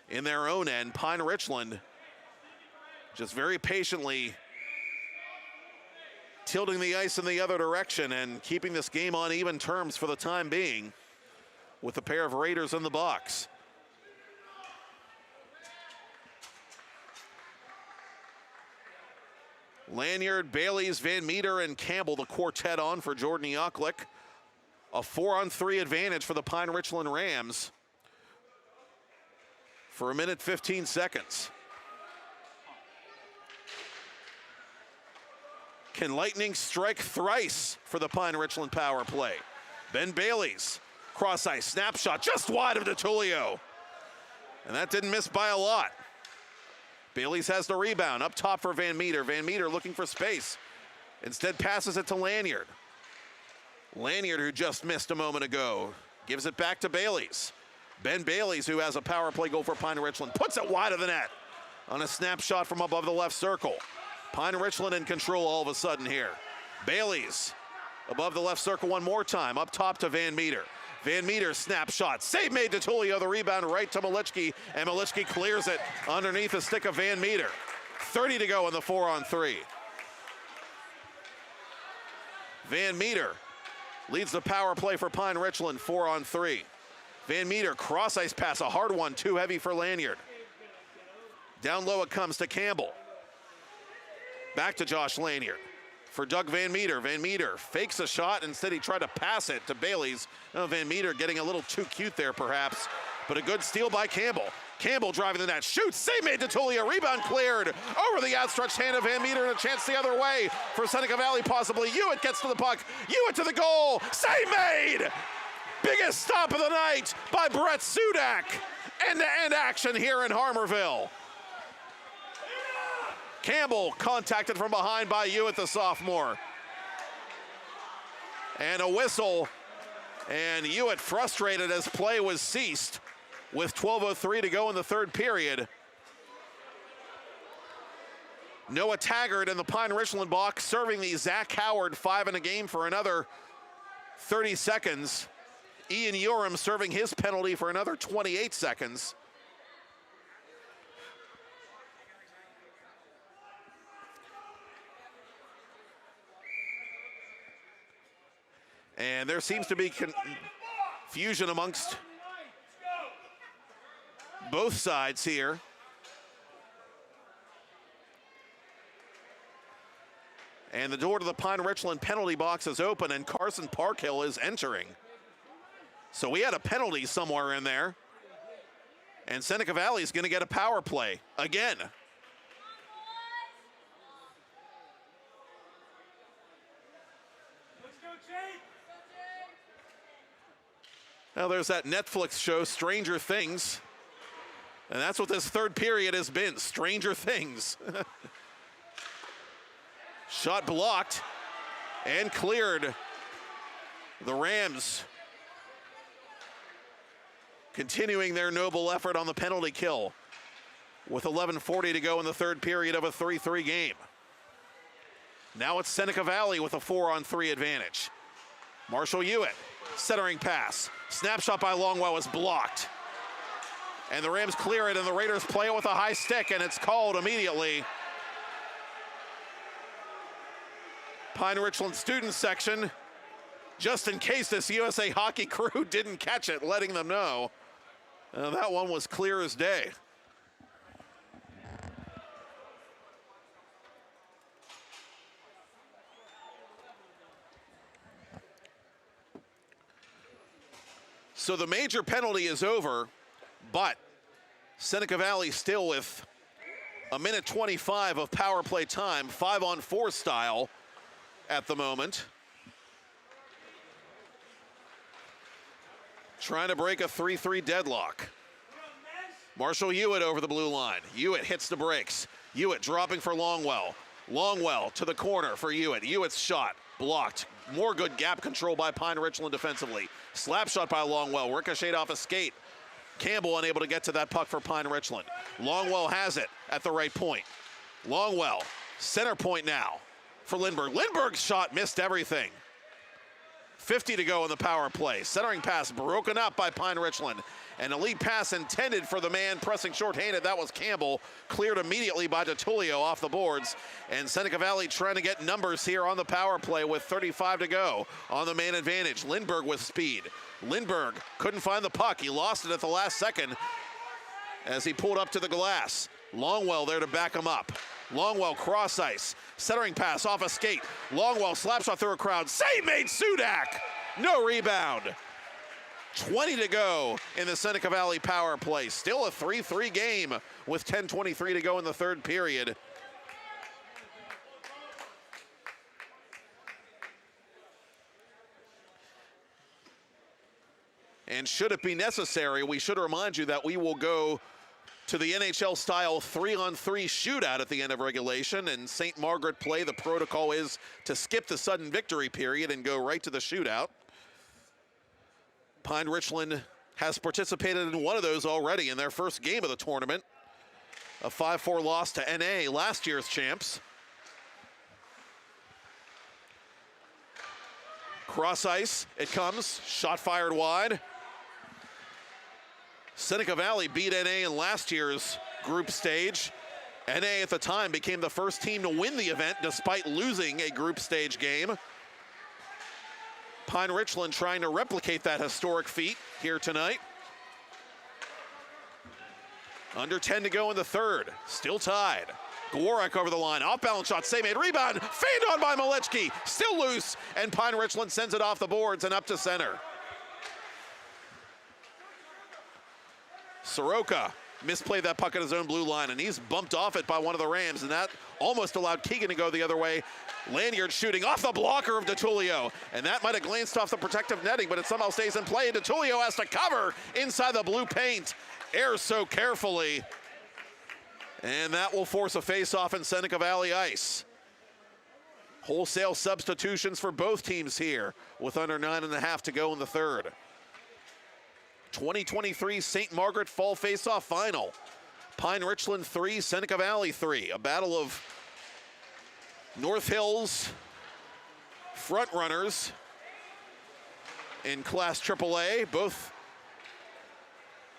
in their own end. Pine Richland just very patiently tilting the ice in the other direction and keeping this game on even terms for the time being with a pair of Raiders in the box. Lanyard, Bailey's, Van Meter, and Campbell, the quartet on for Jordan Yoklik. A 4-on-3 advantage for the Pine Richland Rams for 1 minute 15 seconds. Can lightning strike thrice for the Pine Richland power play? Ben Bailey's cross ice snapshot just wide of DeTulio. And that didn't miss by a lot. Bailey's has the rebound up top for Van Meter. Van Meter looking for space. Instead passes it to Lanyard. Lanyard, who just missed a moment ago, gives it back to Bailey's. Ben Bailey's, who has a power play goal for Pine Richland, puts it wide of the net on a snapshot from above the left circle. Pine Richland in control all of a sudden here. Bailey's above the left circle one more time, up top to Van Meter. Van Meter snapshot, save made to Tullio, the rebound right to Malichki, and Malichki clears it underneath the stick of Van Meter. 30 to go in the 4-on-3. Van Meter leads the power play for Pine Richland, 4-on-3. Van Meter, cross ice pass, a hard one, too heavy for Lanyard. Down low it comes to Campbell. Back to Josh Lanyard for Doug Van Meter. Van Meter fakes a shot, instead he tried to pass it to Bailey's. Oh, Van Meter getting a little too cute there perhaps, but a good steal by Campbell. Campbell driving the net, shoots, save made to Tullio, rebound cleared over the outstretched hand of Van Meter, and a chance the other way for Seneca Valley possibly. Hewitt gets to the puck, Hewitt to the goal, save made! Biggest stop of the night by Brett Sudak. End-to-end action here in Harmarville. Campbell contacted from behind by Hewitt, the sophomore. And a whistle, and Hewitt frustrated as play was ceased with 12:03 to go in the third period. Noah Taggart in the Pine Richland box serving the Zach Howard 5 in a game for another 30 seconds. Ian Yoram serving his penalty for another 28 seconds. And there seems to be confusion amongst both sides here. And the door to the Pine Richland penalty box is open, and Carson Parkhill is entering. So we had a penalty somewhere in there. And Seneca Valley is going to get a power play again. Now there's that Netflix show, Stranger Things. And that's what this third period has been, Stranger Things. Shot blocked and cleared. The Rams continuing their noble effort on the penalty kill with 11:40 to go in the third period of a 3-3 game. Now it's Seneca Valley with a 4-on-3 advantage. Marshall Hewitt, centering pass. Snapshot by Longwell is blocked. And the Rams clear it, and the Raiders play it with a high stick, and it's called immediately. Pine Richland student section, just in case this USA Hockey crew didn't catch it, letting them know. That one was clear as day. So the major penalty is over, but Seneca Valley still with a minute 25 of power play time, 5-on-4 style at the moment. Trying to break a 3-3 deadlock. Marshall Hewitt over the blue line. Hewitt hits the brakes. Hewitt dropping for Longwell. Longwell to the corner for Hewitt. Hewitt's shot blocked. More good gap control by Pine Richland defensively. Slap shot by Longwell, ricocheted off a skate. Campbell unable to get to that puck for Pine Richland. Longwell has it at the right point. Longwell, center point now for Lindbergh. Lindbergh's shot missed everything. 50 to go in the power play. Centering pass broken up by Pine Richland. An elite pass intended for the man pressing shorthanded. That was Campbell. Cleared immediately by DeTullio off the boards. And Seneca Valley trying to get numbers here on the power play with 35 to go on the man advantage. Lindbergh with speed. Lindbergh couldn't find the puck. He lost it at the last second as he pulled up to the glass. Longwell there to back him up. Longwell cross ice. Centering pass off a skate. Longwell slap shot through a crowd. Save made Sudak. No rebound. 20 to go in the Seneca Valley power play. Still a 3-3 game with 10:23 to go in the third period. And should it be necessary, we should remind you that we will go to the NHL-style 3-on-3 shootout at the end of regulation. And St. Margaret play, the protocol is to skip the sudden victory period and go right to the shootout. Pine Richland has participated in one of those already in their first game of the tournament. A 5-4 loss to NA, last year's champs. Cross ice, it comes, shot fired wide. Seneca Valley beat NA in last year's group stage. NA at the time became the first team to win the event despite losing a group stage game. Pine Richland trying to replicate that historic feat here tonight. Under 10 to go in the third, still tied. Gwarek over the line, off-balance shot, save made, rebound, feigned on by Malechki, still loose, and Pine Richland sends it off the boards and up to center. Soroka misplayed that puck at his own blue line, and he's bumped off it by one of the Rams, and that almost allowed Keegan to go the other way. Lanyard shooting off the blocker of DeTullio, and that might have glanced off the protective netting, but it somehow stays in play. DeTullio has to cover inside the blue paint. Airs so carefully, and that will force a face-off in Seneca Valley ice. Wholesale substitutions for both teams here with under 9.5 to go in the third. 2023 St. Margaret Fall Face-Off Final. Pine Richland 3, Seneca Valley 3. A battle of North Hills front runners in Class AAA. Both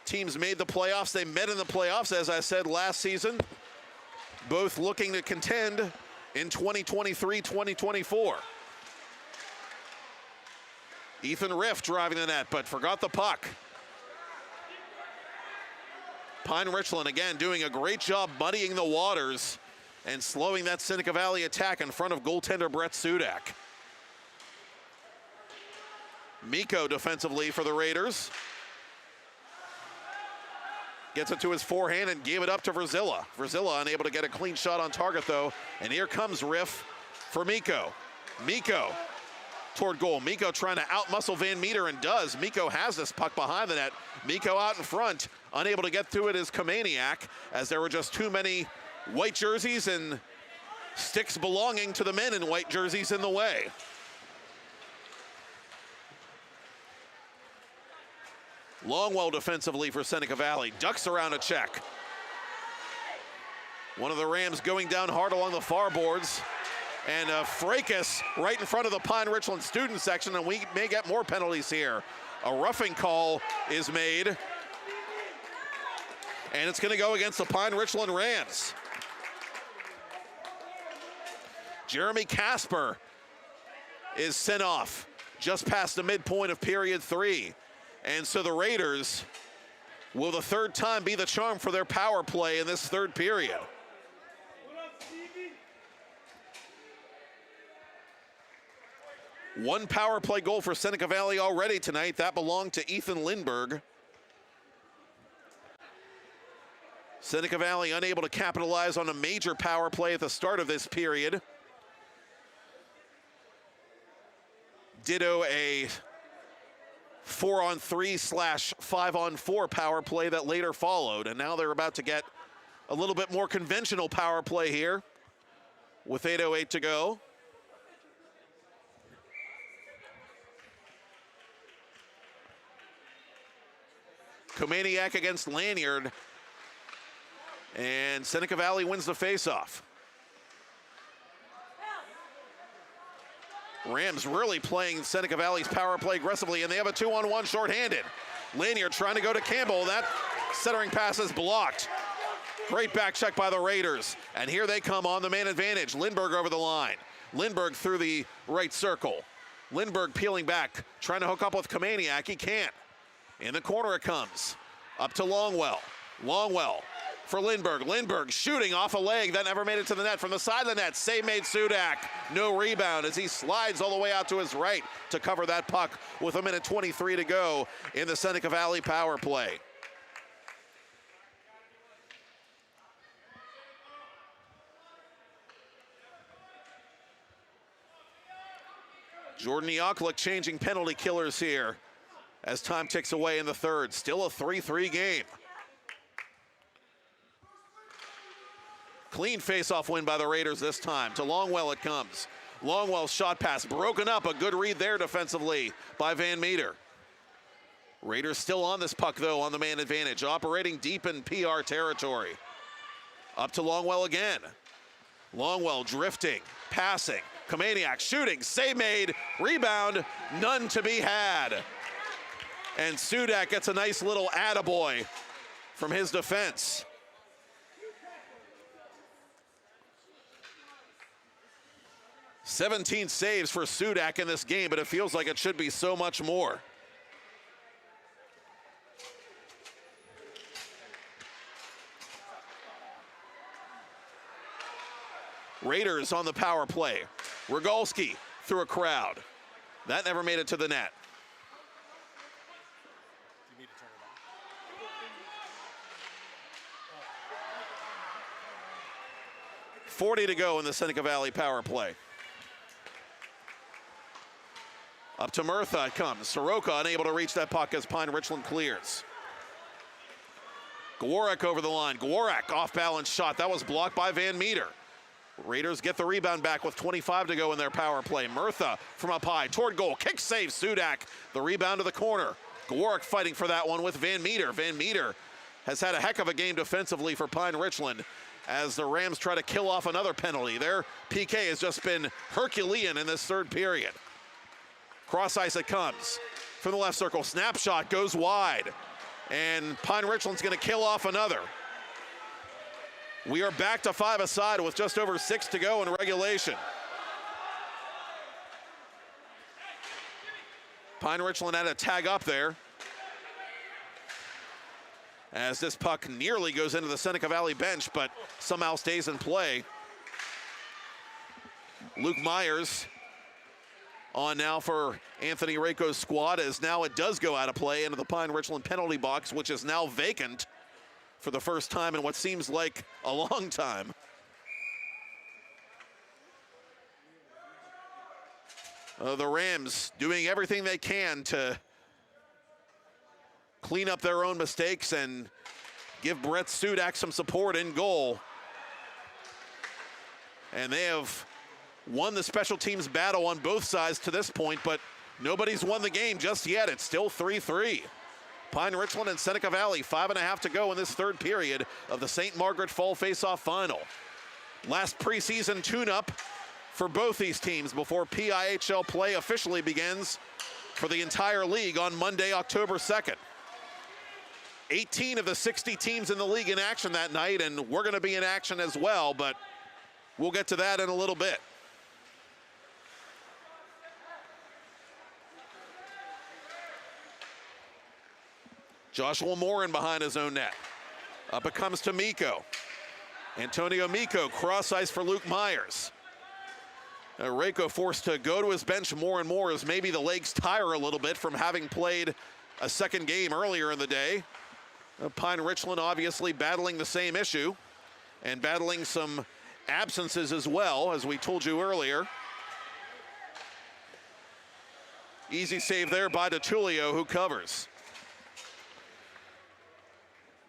teams made the playoffs. They met in the playoffs, as I said, last season. Both looking to contend in 2023-2024. Ethan Riff driving the net, but forgot the puck. Pine Richland, again, doing a great job muddying the waters and slowing that Seneca Valley attack in front of goaltender Brett Sudak. Miko defensively for the Raiders. Gets it to his forehand and gave it up to Verzilla. Verzilla unable to get a clean shot on target, though. And here comes Riff for Miko. Miko toward goal. Miko trying to out-muscle Van Meter, and does. Miko has this puck behind the net. Miko out in front. Unable to get through it is Kamaniak, as there were just too many white jerseys and sticks belonging to the men in white jerseys in the way. Longwell defensively for Seneca Valley. Ducks around a check. One of the Rams going down hard along the far boards. And a fracas right in front of the Pine Richland student section, and we may get more penalties here. A roughing call is made. And it's going to go against the Pine Richland Rams. Jeremy Casper is sent off just past the midpoint of period 3. And so the Raiders will the third time be the charm for their power play in this third period. One power play goal for Seneca Valley already tonight. That belonged to Ethan Lindbergh. Seneca Valley unable to capitalize on a major power play at the start of this period. Ditto a 4-on-3/5-on-4 power play that later followed. And now they're about to get a little bit more conventional power play here with 8:08 to go. Komaniak against Lanyard. And Seneca Valley wins the faceoff. Rams really playing Seneca Valley's power play aggressively, and they have a 2-on-1 shorthanded. Lanyard trying to go to Campbell. That centering pass is blocked. Great back check by the Raiders. And here they come on the man advantage. Lindbergh over the line. Lindbergh through the right circle. Lindbergh peeling back, trying to hook up with Komaniak. He can't. In the corner it comes. Up to Longwell. Longwell for Lindbergh. Lindbergh shooting off a leg that never made it to the net. From the side of the net, save made Sudak. No rebound as he slides all the way out to his right to cover that puck with 1:23 to go in the Seneca Valley power play. Jordan Ioklik changing penalty killers here as time ticks away in the third. Still a 3-3 game. Clean face-off win by the Raiders this time. To Longwell it comes. Longwell's shot pass broken up. A good read there defensively by Van Meter. Raiders still on this puck, though, on the man advantage, operating deep in PR territory. Up to Longwell again. Longwell drifting, passing. Komaniak shooting, save made, rebound, none to be had. And Sudak gets a nice little attaboy from his defense. "17 saves for Sudak in this game, but it feels like it should be so much more. Raiders on the power play. Rogalski through a crowd. That never made it to the net. 40 to go in the Seneca Valley power play. Up to Murtha it comes. Soroka unable to reach that puck as Pine Richland clears. Gwarek over the line. Gwarek off balance shot. That was blocked by Van Meter. Raiders get the rebound back with 25 to go in their power play. Murtha from up high toward goal. Kick save Sudak. The rebound to the corner. Gwarek fighting for that one with Van Meter. Van Meter has had a heck of a game defensively for Pine Richland as the Rams try to kill off another penalty. Their PK has just been Herculean in this third period. Cross ice it comes. From the left circle, snapshot goes wide. And Pine Richland's gonna kill off another. We are back to 5-a-side with just over 6 to go in regulation. Pine Richland had a tag up there as this puck nearly goes into the Seneca Valley bench, but somehow stays in play. Luke Myers on now for Anthony Rako's squad, as now it does go out of play into the Pine Richland penalty box, which is now vacant for the first time in what seems like a long time. The Rams doing everything they can to clean up their own mistakes and give Brett Sudak some support in goal. And they have won the special teams battle on both sides to this point, but nobody's won the game just yet. It's still 3-3. Pine Richland and Seneca Valley, 5.5 to go in this third period of the St. Margaret Fall Faceoff Final. Last preseason tune-up for both these teams before PIHL play officially begins for the entire league on Monday, October 2nd. 18 of the 60 teams in the league in action that night, and we're going to be in action as well, but we'll get to that in a little bit. Joshua Morin behind his own net. Up it comes to Miko. Antonio Miko, cross ice for Luke Myers. Reiko forced to go to his bench more and more as maybe the legs tire a little bit from having played a second game earlier in the day. Pine Richland obviously battling the same issue and battling some absences as well, as we told you earlier. Easy save there by DiTullio, who covers.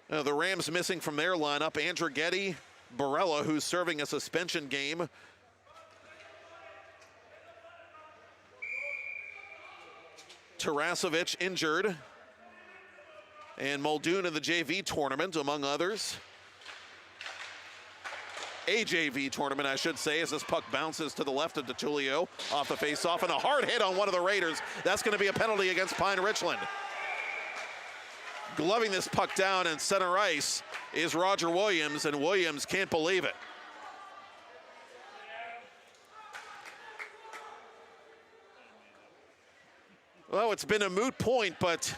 The Rams missing from their lineup, Andrighetti, Barella, who's serving a suspension game. Tarasovic injured. And Muldoon in the JV tournament, among others. AJV tournament, I should say, as this puck bounces to the left of DiTullio off the face-off, and a hard hit on one of the Raiders. That's going to be a penalty against Pine Richland. Gloving this puck down in center ice is Roger Williams, and Williams can't believe it. Well, it's been a moot point, but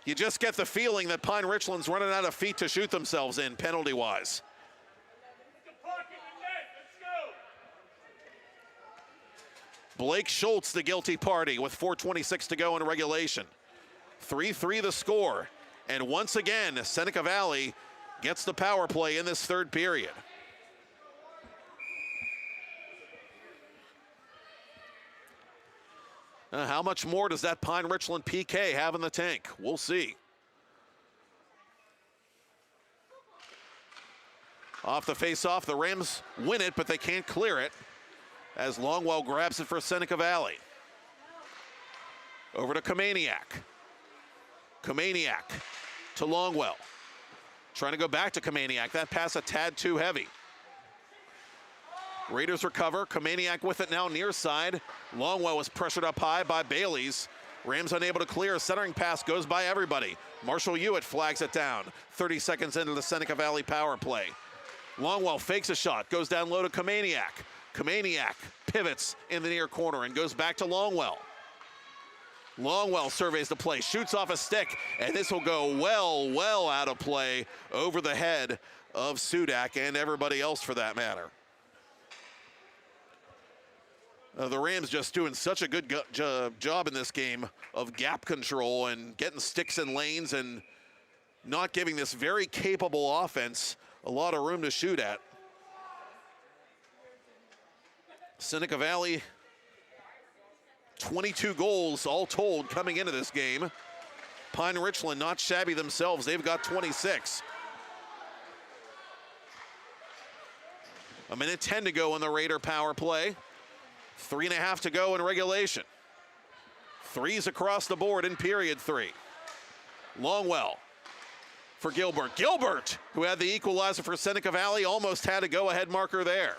you just get the feeling that Pine Richland's running out of feet to shoot themselves in, penalty-wise. Blake Schultz, the guilty party, with 4:26 to go in regulation. 3-3 the score. And once again, Seneca Valley gets the power play in this third period. How much more does that Pine Richland PK have in the tank? We'll see. Off the face-off, the Rams win it, but they can't clear it, as Longwell grabs it for Seneca Valley. Over to Kamaniak. Kamaniak to Longwell. Trying to go back to Kamaniak. That pass a tad too heavy. Raiders recover. Kamaniak with it now near side. Longwell was pressured up high by Bailey's. Rams unable to clear. A centering pass goes by everybody. Marshall Hewitt flags it down. 30 seconds into the Seneca Valley power play. Longwell fakes a shot. Goes down low to Kamaniak. Kamaniak pivots in the near corner and goes back to Longwell. Longwell surveys the play, shoots off a stick, and this will go well out of play over the head of Sudak and everybody else for that matter. The Rams just doing such a good job in this game of gap control and getting sticks in lanes and not giving this very capable offense a lot of room to shoot at. Seneca Valley, 22 goals all told coming into this game. Pine Richland not shabby themselves. They've got 26. A minute 10 to go in the Raider power play. 3.5 to go in regulation. Threes across the board in period 3. Longwell for Gilbert. Gilbert, who had the equalizer for Seneca Valley, almost had a go-ahead marker there.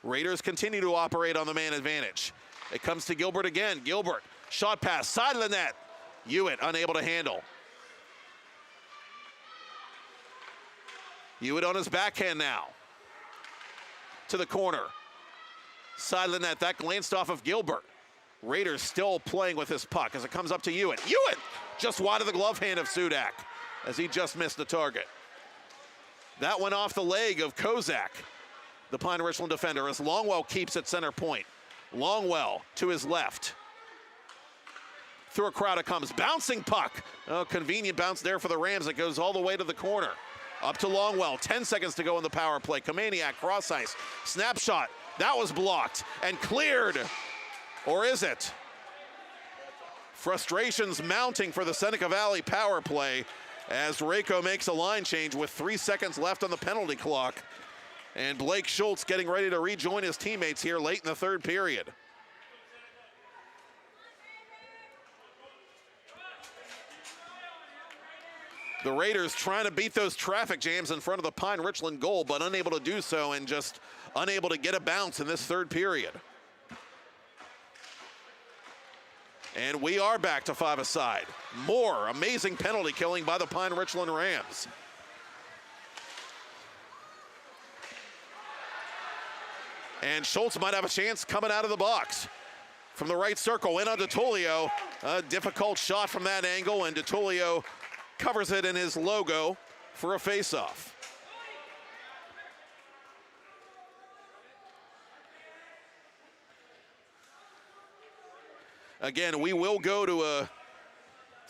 Raiders continue to operate on the man advantage. It comes to Gilbert again. Gilbert, shot pass, side of the net. Hewitt unable to handle. Hewitt on his backhand now. To the corner. Side of the net, that glanced off of Gilbert. Raiders still playing with this puck as it comes up to Hewitt. Hewitt just wide of the glove hand of Sudak as he just missed the target. That went off the leg of Kozak, the Pine Richland defender, as Longwell keeps at center point. Longwell to his left. Through a crowd it comes, bouncing puck. Oh, convenient bounce there for the Rams. It goes all the way to the corner. Up to Longwell, 10 seconds to go in the power play. Kamaniak, cross ice, snapshot. That was blocked and cleared. Or is it? Frustrations mounting for the Seneca Valley power play as Reiko makes a line change with 3 seconds left on the penalty clock. And Blake Schultz getting ready to rejoin his teammates here late in the third period. The Raiders trying to beat those traffic jams in front of the Pine Richland goal, but unable to do so and just unable to get a bounce in this third period. And we are back to 5-a-side. More amazing penalty killing by the Pine Richland Rams. And Schultz might have a chance coming out of the box. from the right circle, in on DeTullio. A difficult shot from that angle, and DeTullio covers it in his logo for a face-off. Again, we will go to a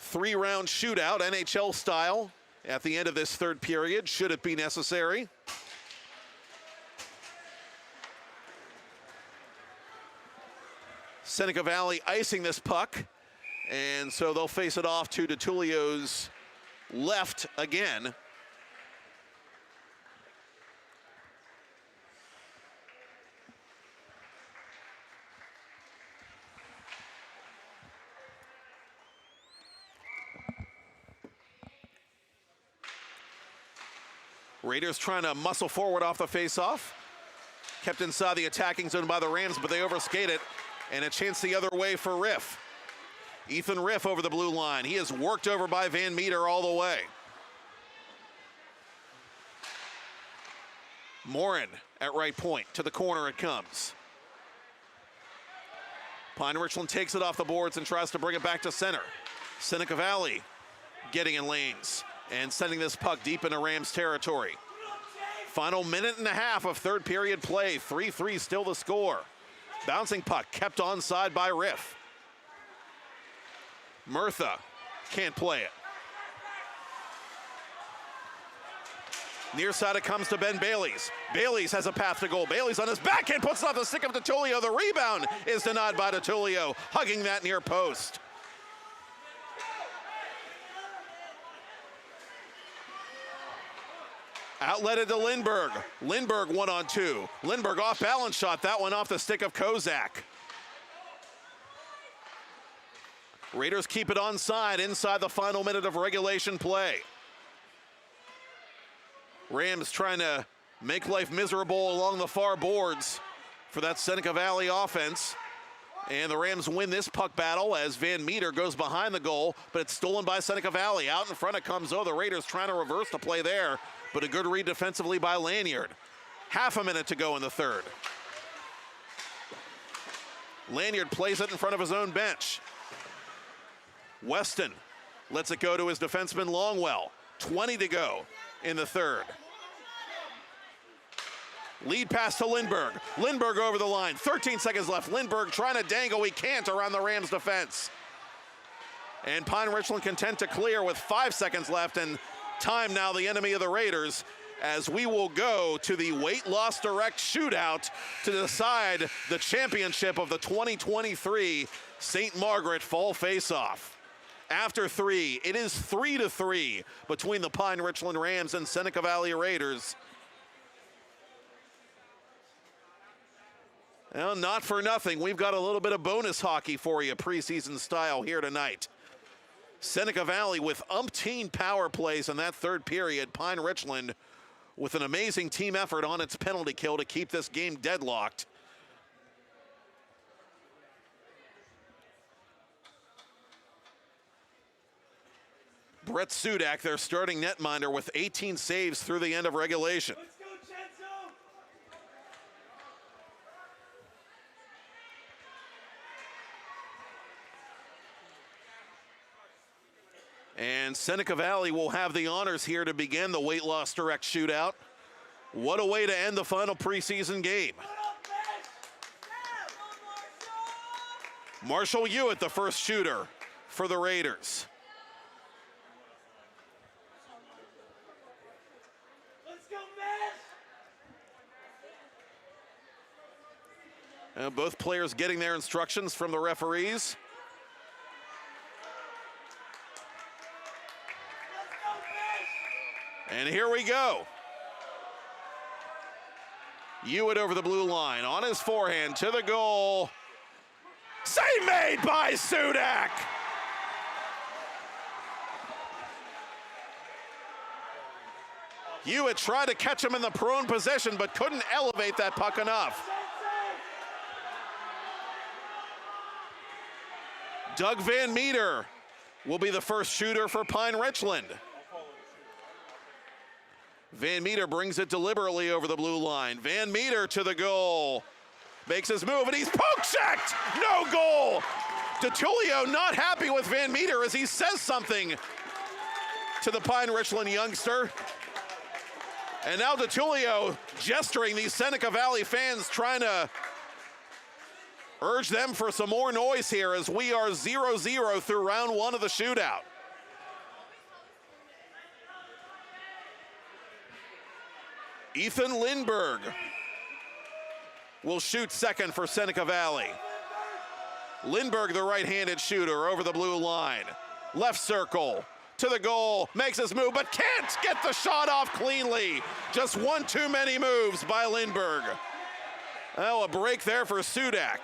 3-round shootout, NHL style, at the end of this third period, should it be necessary. Seneca Valley icing this puck, and so they'll face it off to DeTullio's left again. Raiders trying to muscle forward off the face-off. Kept inside the attacking zone by the Rams, but they overskate it. And a chance the other way for Riff. Ethan Riff over the blue line. He is worked over by Van Meter all the way. Morin at right point. To the corner it comes. Pine Richland takes it off the boards and tries to bring it back to center. Seneca Valley getting in lanes and sending this puck deep into Rams territory. Final minute and a half of third period play. 3-3 still the score. Bouncing puck kept onside by Riff. Murtha can't play it. Near side it comes to Ben Bailey's. Bailey's has a path to goal. Bailey's on his backhand, puts it off the stick of DeTullio. The rebound is denied by DeTullio, hugging that near post. Outletted to Lindberg. Lindberg 1-on-2. Lindberg off balance shot. That one off the stick of Kozak. Raiders keep it onside inside the final minute of regulation play. Rams trying to make life miserable along the far boards for that Seneca Valley offense. And the Rams win this puck battle as Van Meter goes behind the goal, but it's stolen by Seneca Valley. Out in front it comes, the Raiders trying to reverse the play there, but a good read defensively by Lanyard. Half a minute to go in the third. Lanyard plays it in front of his own bench. Weston lets it go to his defenseman Longwell. 20 to go in the third. Lead pass to Lindberg. Lindberg over the line. 13 seconds left. Lindberg trying to dangle. He can't around the Rams defense. And Pine Richland content to clear with 5 seconds left, and time now the enemy of the Raiders, as we will go to the weight loss direct shootout to decide the championship of the 2023 St. Margaret Fall Faceoff. After 3, it is 3-3 between the Pine Richland Rams and Seneca Valley Raiders. Well, not for nothing, we've got a little bit of bonus hockey for you, preseason style, here tonight. Seneca Valley with umpteen power plays in that third period. Pine Richland with an amazing team effort on its penalty kill to keep this game deadlocked. Brett Sudak, their starting netminder, with 18 saves through the end of regulation. And Seneca Valley will have the honors here to begin the weight loss direct shootout. What a way to end the final preseason game. Marshall Hewitt, the first shooter for the Raiders. And both players getting their instructions from the referees. And here we go. Hewitt over the blue line, on his forehand to the goal. Save made by Sudak. Hewitt tried to catch him in the prone position, but couldn't elevate that puck enough. Doug Van Meter will be the first shooter for Pine Richland. Van Meter brings it deliberately over the blue line. Van Meter to the goal. makes his move, and he's poke-checked! No goal! DeTulio not happy with Van Meter as he says something to the Pine Richland youngster. And now DeTulio gesturing these Seneca Valley fans, trying to urge them for some more noise here as we are 0-0 through round one of the shootout. Ethan Lindberg will shoot second for Seneca Valley. Lindberg, the right-handed shooter, over the blue line. Left circle, to the goal, makes his move, but can't get the shot off cleanly. Just one too many moves by Lindberg. Oh, a break there for Sudak.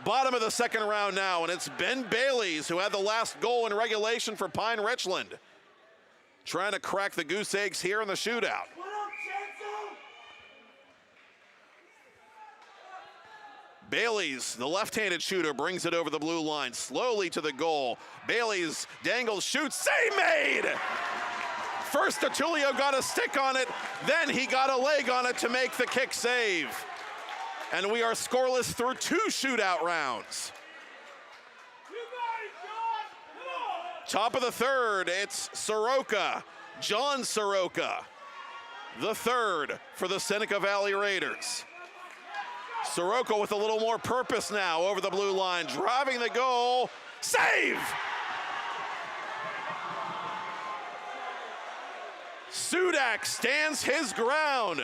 Bottom of the second round now, and it's Ben Bailey's who had the last goal in regulation for Pine Richland. Trying to crack the goose eggs here in the shootout. Bailey's, the left-handed shooter, brings it over the blue line, slowly to the goal. Bailey's dangles, shoots, save made! First, DeTulio got a stick on it, then he got a leg on it to make the kick save. And we are scoreless through two shootout rounds. Top of the third, it's Soroka, John Soroka, the third for the Seneca Valley Raiders. Soroka with a little more purpose now over the blue line, driving the goal, save! Sudak stands his ground.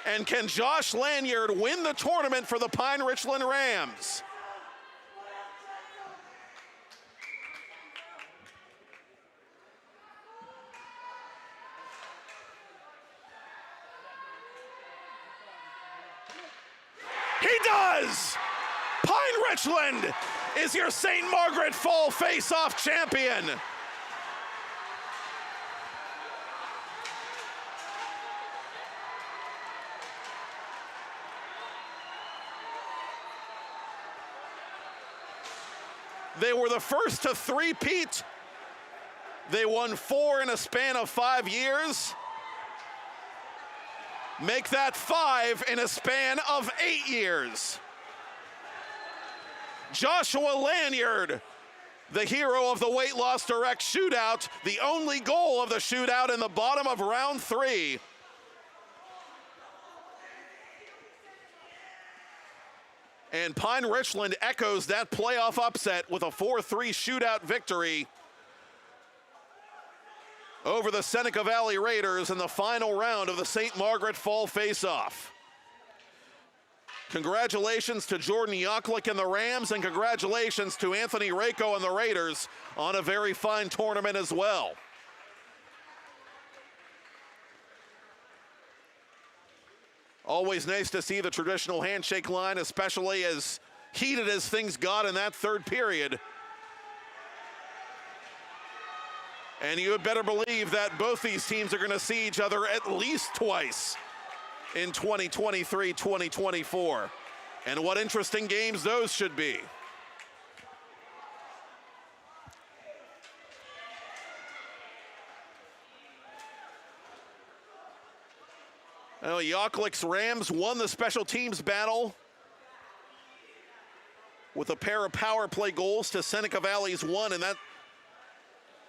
And can Josh Lanyard win the tournament for the Pine Richland Rams? He does! Pine Richland is your St. Margaret Fall face-off champion. They were the first to three-peat. They won 4 in a span of 5 years. Make that 5 in a span of 8 years. Joshua Lanyard, the hero of the weight loss direct shootout, the only goal of the shootout in the bottom of round 3. And Pine Richland echoes that playoff upset with a 4-3 shootout victory over the Seneca Valley Raiders in the final round of the St. Margaret Fall Face-Off. Congratulations to Jordan Yoklik and the Rams, and congratulations to Anthony Rako and the Raiders on a very fine tournament as well. Always nice to see the traditional handshake line, especially as heated as things got in that third period. And you had better believe that both these teams are going to see each other at least twice in 2023-2024. And what interesting games those should be. Well, Yoklik's Rams won the special teams battle with a pair of power play goals to Seneca Valley's 1 in that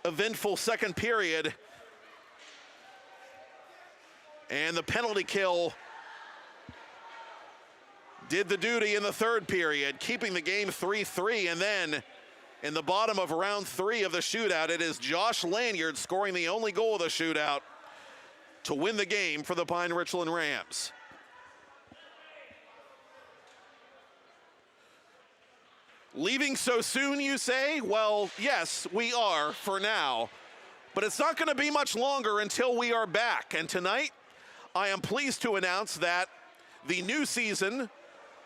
eventful second period. And the penalty kill did the duty in the third period, keeping the game 3-3. And then in the bottom of round 3 of the shootout, it is Josh Lanyard scoring the only goal of the shootout to win the game for the Pine Richland Rams. Leaving so soon, you say? Well, yes, we are for now, but it's not going to be much longer until we are back. And tonight, I am pleased to announce that the new season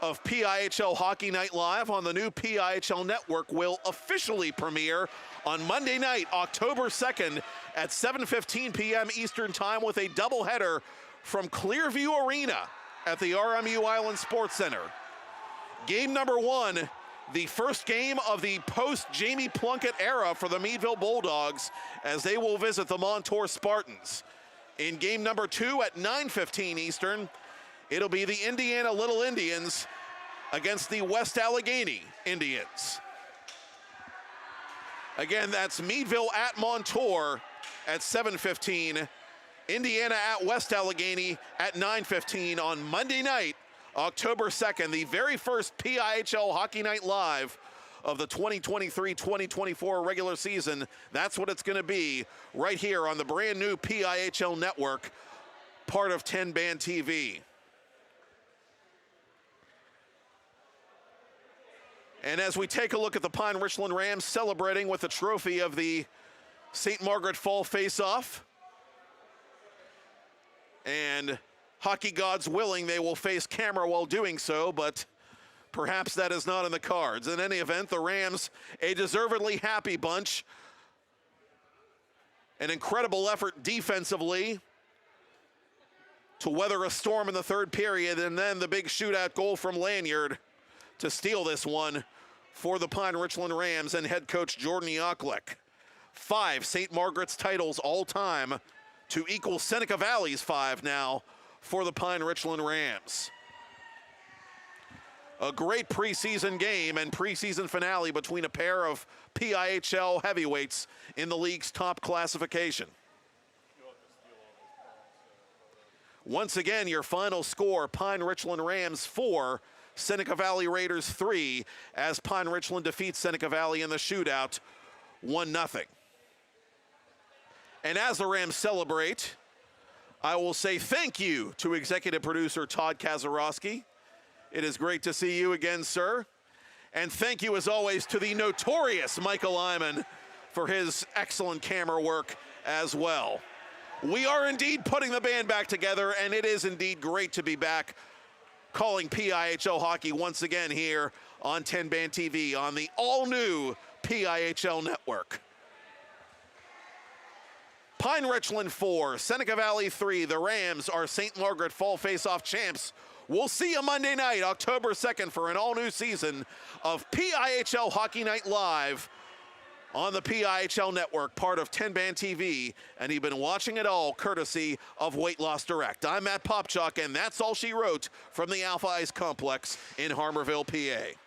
of PIHL Hockey Night Live on the new PIHL Network will officially premiere on Monday night, October 2nd at 7:15 p.m. Eastern Time with a doubleheader from Clearview Arena at the RMU Island Sports Center. Game number 1, the first game of the post-Jamie Plunkett era for the Meadville Bulldogs as they will visit the Montour Spartans. In game number 2 at 9:15 Eastern, It'll be the Indiana Little Indians against the West Allegheny Indians. Again, that's Meadville at Montour at 7:15. Indiana at West Allegheny at 9:15 on Monday night, October 2nd, the very first PIHL Hockey Night Live of the 2023-2024 regular season. That's what it's going to be right here on the brand new PIHL network, part of TenbandTV. And as we take a look at the Pine Richland Rams celebrating with the trophy of the St. Margaret Fall Face-Off, and hockey gods willing, they will face camera while doing so, but perhaps that is not in the cards. In any event, the Rams, a deservedly happy bunch. An incredible effort defensively to weather a storm in the third period, and then the big shootout goal from Lanyard to steal this one for the Pine Richland Rams and head coach Jordan Yaklik. 5 St. Margaret's titles all time to equal Seneca Valley's 5 now for the Pine Richland Rams. A great preseason game and preseason finale between a pair of PIHL heavyweights in the league's top classification. Once again, your final score, Pine Richland Rams 4, Seneca Valley Raiders 3, as Pine Richland defeats Seneca Valley in the shootout 1-0. And as the Rams celebrate, I will say thank you to executive producer Todd Kazarowski. It is great to see you again, sir. And thank you, as always, to the notorious Michael Lyman for his excellent camera work as well. We are indeed putting the band back together, and it is indeed great to be back calling PIHL hockey once again here on TenbandTV on the all-new PIHL network. Pine Richland 4, Seneca Valley 3. The Rams are St. Margaret Fall Face-Off champs. We'll see you Monday night, October 2nd, for an all-new season of PIHL Hockey Night Live on the PIHL network, part of TenbandTV, and you've been watching it all courtesy of Weight Loss Direct. I'm Matt Popchock, and that's all she wrote from the Alpha Ice Complex in Harmarville, PA.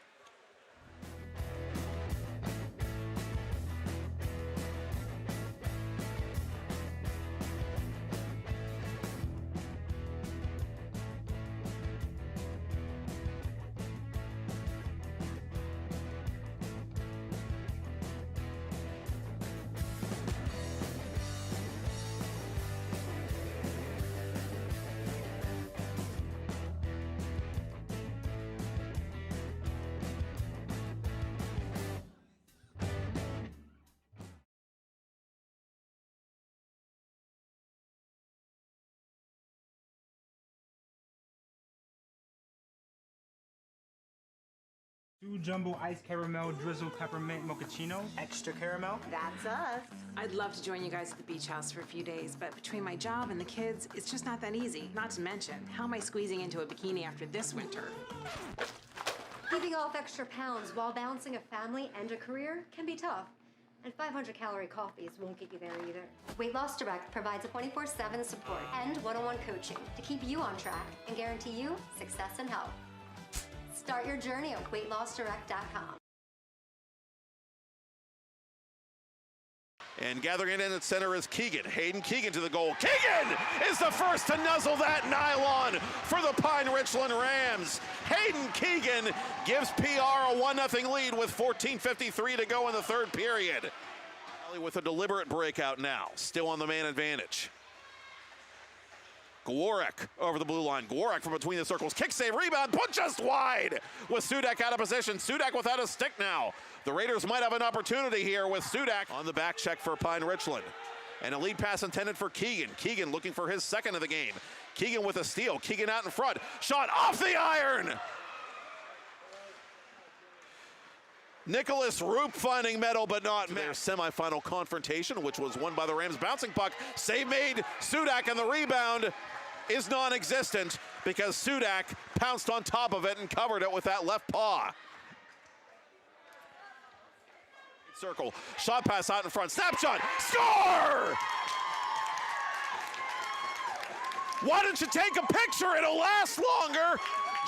Two jumbo iced caramel drizzle peppermint mochaccino, extra caramel. That's us. I'd love to join you guys at the beach house for a few days, but between my job and the kids, it's just not that easy. Not to mention, how am I squeezing into a bikini after this winter? Keeping off extra pounds while balancing a family and a career can be tough. And 500-calorie coffees won't get you there either. Weight Loss Direct provides a 24/7 support and one-on-one coaching to keep you on track and guarantee you success and health. Start your journey at weightlossdirect.com. And gathering it in at center is Keegan. Hayden Keegan to the goal. Keegan is the first to nuzzle that nylon for the Pine Richland Rams. Hayden Keegan gives PR a 1-0 lead with 14:53 to go in the third period. With a deliberate breakout now, still on the man advantage. Gwarek over the blue line. Gwarek from between the circles. Kick save, rebound, put just wide with Sudak out of position. Sudak without a stick now. The Raiders might have an opportunity here with Sudak on the back check for Pine Richland. And a lead pass intended for Keegan. Keegan looking for his second of the game. Keegan with a steal. Keegan out in front. Shot off the iron. Nicholas Roop finding medal, but not their semifinal confrontation, which was won by the Rams. Bouncing puck, save made. Sudak, and the rebound is non-existent because Sudak pounced on top of it and covered it with that left paw. Circle, shot pass out in front, snapshot, score! Why don't you take a picture? It'll last longer.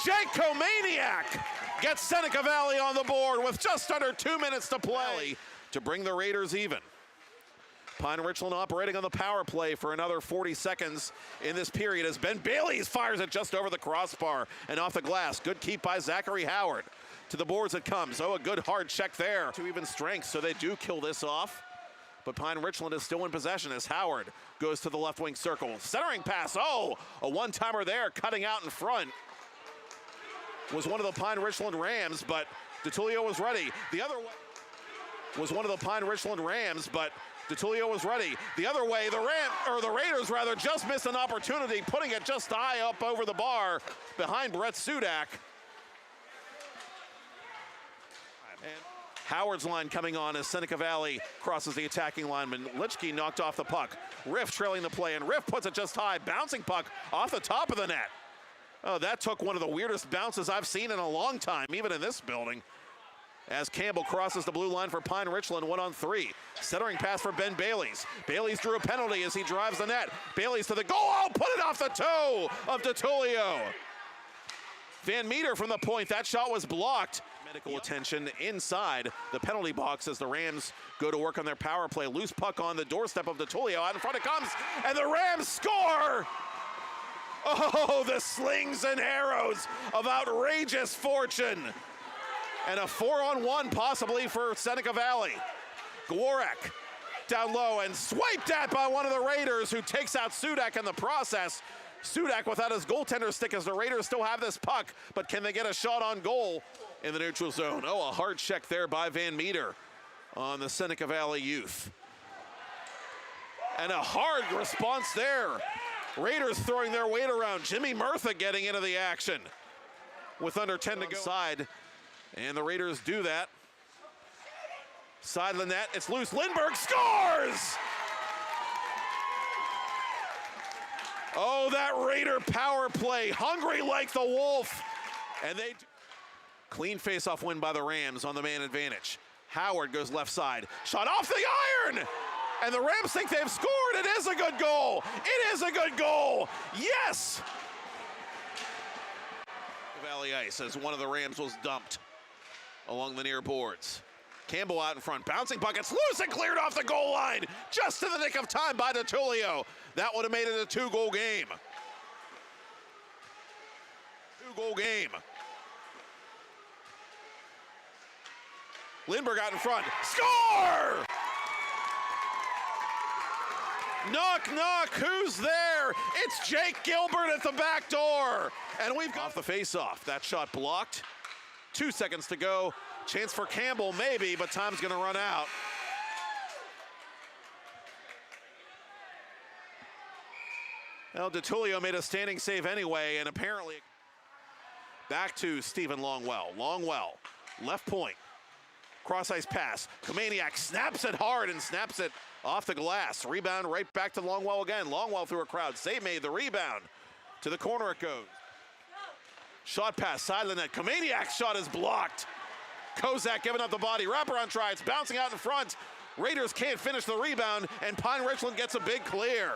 Jake Komaniak gets Seneca Valley on the board with just under 2 minutes to play to bring the Raiders even. Pine Richland operating on the power play for another 40 seconds in this period as Ben Bailey's fires it just over the crossbar and off the glass. Good keep by Zachary Howard. To the boards it comes. Oh, a good hard check there to even strength, so they do kill this off. But Pine Richland is still in possession as Howard goes to the left wing circle. Centering pass, oh, a one-timer there, cutting out in front. Was one of the Pine Richland Rams, but DeTullio was ready. The other way was one of the Pine Richland Rams, but DeTullio was ready. The other way, the Raiders rather just missed an opportunity, putting it just high up over the bar behind Brett Sudak. And Howard's line coming on as Seneca Valley crosses the attacking lineman. Litchke knocked off the puck. Riff trailing the play, and Riff puts it just high. Bouncing puck off the top of the net. Oh, that took one of the weirdest bounces I've seen in a long time, even in this building. As Campbell crosses the blue line for Pine Richland, 1-on-3. Centering pass for Ben Bailey's. Bailey's drew a penalty as he drives the net. Bailey's to the goal. Oh, put it off the toe of DeTullio. Van Meter from the point. That shot was blocked. Medical attention inside the penalty box as the Rams go to work on their power play. Loose puck on the doorstep of DeTullio. Out in front it comes, and the Rams score! Oh, the slings and arrows of outrageous fortune. And a 4-on-1 possibly for Seneca Valley. Gworek down low and swiped at by one of the Raiders, who takes out Sudak in the process. Sudak without his goaltender stick as the Raiders still have this puck, but can they get a shot on goal in the neutral zone? Oh, a hard check there by Van Meter on the Seneca Valley youth. And a hard response there. Raiders throwing their weight around. Jimmy Murtha getting into the action with under 10 to go. Side. And the Raiders do that. Side of the net, it's loose. Lindbergh scores! Oh, that Raider power play, hungry like the wolf. And they clean face-off win by the Rams on the man advantage. Howard goes left side, shot off the iron! And the Rams think they've scored. It is a good goal. It is a good goal. Yes! Valley ice as one of the Rams was dumped along the near boards. Campbell out in front, bouncing puck, it's loose and cleared off the goal line, just in the nick of time by DeTullio. That would have made it a two-goal game. Two-goal game. Lindbergh out in front, score! Knock, knock, who's there? It's Jake Gilbert at the back door. And we've got off the face-off. That shot blocked. 2 seconds to go. Chance for Campbell, maybe, but time's gonna run out. Well, DeTullio made a standing save anyway, and apparently back to Stephen Longwell. Longwell, left point. Cross-ice pass. Komaniak snaps it hard and snaps it off the glass. Rebound right back to Longwell again. Longwell through a crowd. Save made the rebound. To the corner it goes. Shot pass, side of the net. Komaniak's shot is blocked. Kozak giving up the body. Wraparound try. It's bouncing out in front. Raiders can't finish the rebound, and Pine Richland gets a big clear.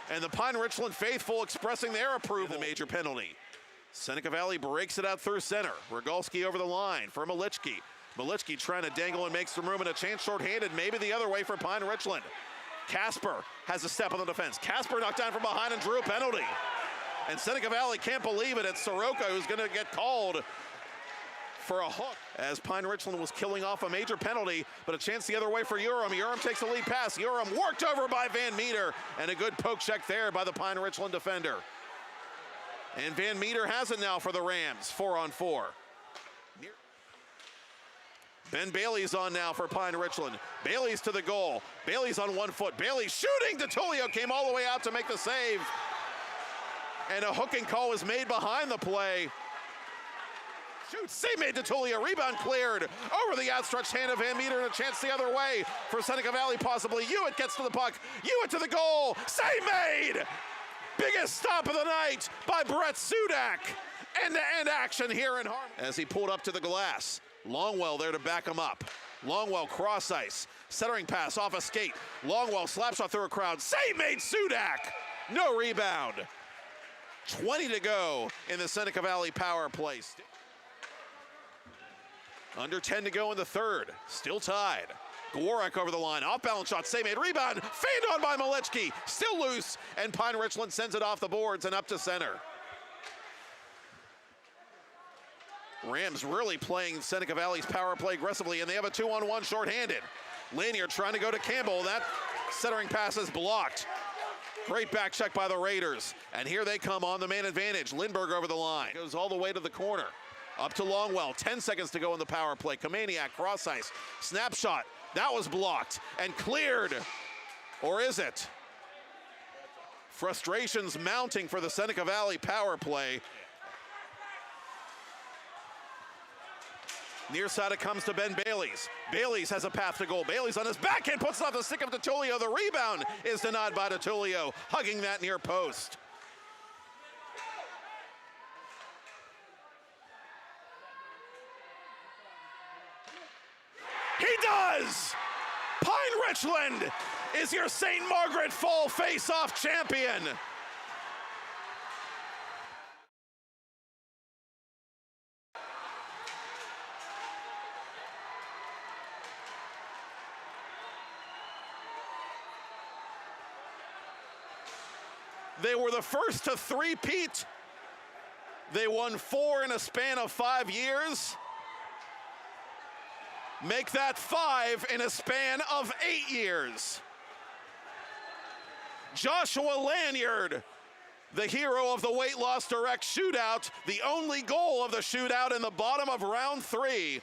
And the Pine Richland faithful expressing their approval. The major penalty. Seneca Valley breaks it out through center. Rogalski over the line for Malichki. Malichki trying to dangle and make some room, and a chance shorthanded, maybe the other way for Pine Richland. Casper has a step on the defense. Casper knocked down from behind and drew a penalty. And Seneca Valley can't believe it. It's Soroka who's going to get called for a hook as Pine Richland was killing off a major penalty, but a chance the other way for Urim. Urim takes the lead pass. Urim worked over by Van Meter, and a good poke check there by the Pine Richland defender. And Van Meter has it now for the Rams, 4-on-4. Ben Bailey's on now for Pine Richland. Bailey's to the goal. Bailey's on 1 foot. Bailey shooting. DeTullio came all the way out to make the save. And a hooking call was made behind the play. Shoots, save made DeTullio. Rebound cleared over the outstretched hand of Van Meter, and a chance the other way for Seneca Valley possibly. Hewitt gets to the puck. Hewitt to the goal. Save made! Biggest stop of the night by Brett Sudak. End-to-end action here in Harmon as he pulled up to the glass. Longwell there to back him up. Longwell cross ice. Centering pass off a skate. Longwell slap shot through a crowd. Save made Sudak. No rebound. 20 to go in the Seneca Valley power play. Under 10 to go in the third. Still tied. Gwarek over the line. Off balance shot. Save made. Rebound. Fanned on by Malechki. Still loose. And Pine Richland sends it off the boards and up to center. Rams really playing Seneca Valley's power play aggressively, and they have a 2-on-1 shorthanded. Lanier trying to go to Campbell. That centering pass is blocked. Great back check by the Raiders. And here they come on the man advantage. Lindbergh over the line. Goes all the way to the corner. Up to Longwell. 10 seconds to go in the power play. Kamaniak, cross ice. Snapshot. That was blocked and cleared. Or is it? Frustrations mounting for the Seneca Valley power play. Near side it comes to Ben Bailey's. Bailey's has a path to goal. Bailey's on his backhand, puts it off the stick of DeTulio. The rebound is denied by DeTulio, hugging that near post. He does! Pine Richland is your St. Margaret Fall face-off champion. They were the first to three-peat. They won 4 in a span of 5 years. Make that 5 in a span of 8 years. Joshua Lanyard, the hero of the weight loss direct shootout, the only goal of the shootout in the bottom of round 3.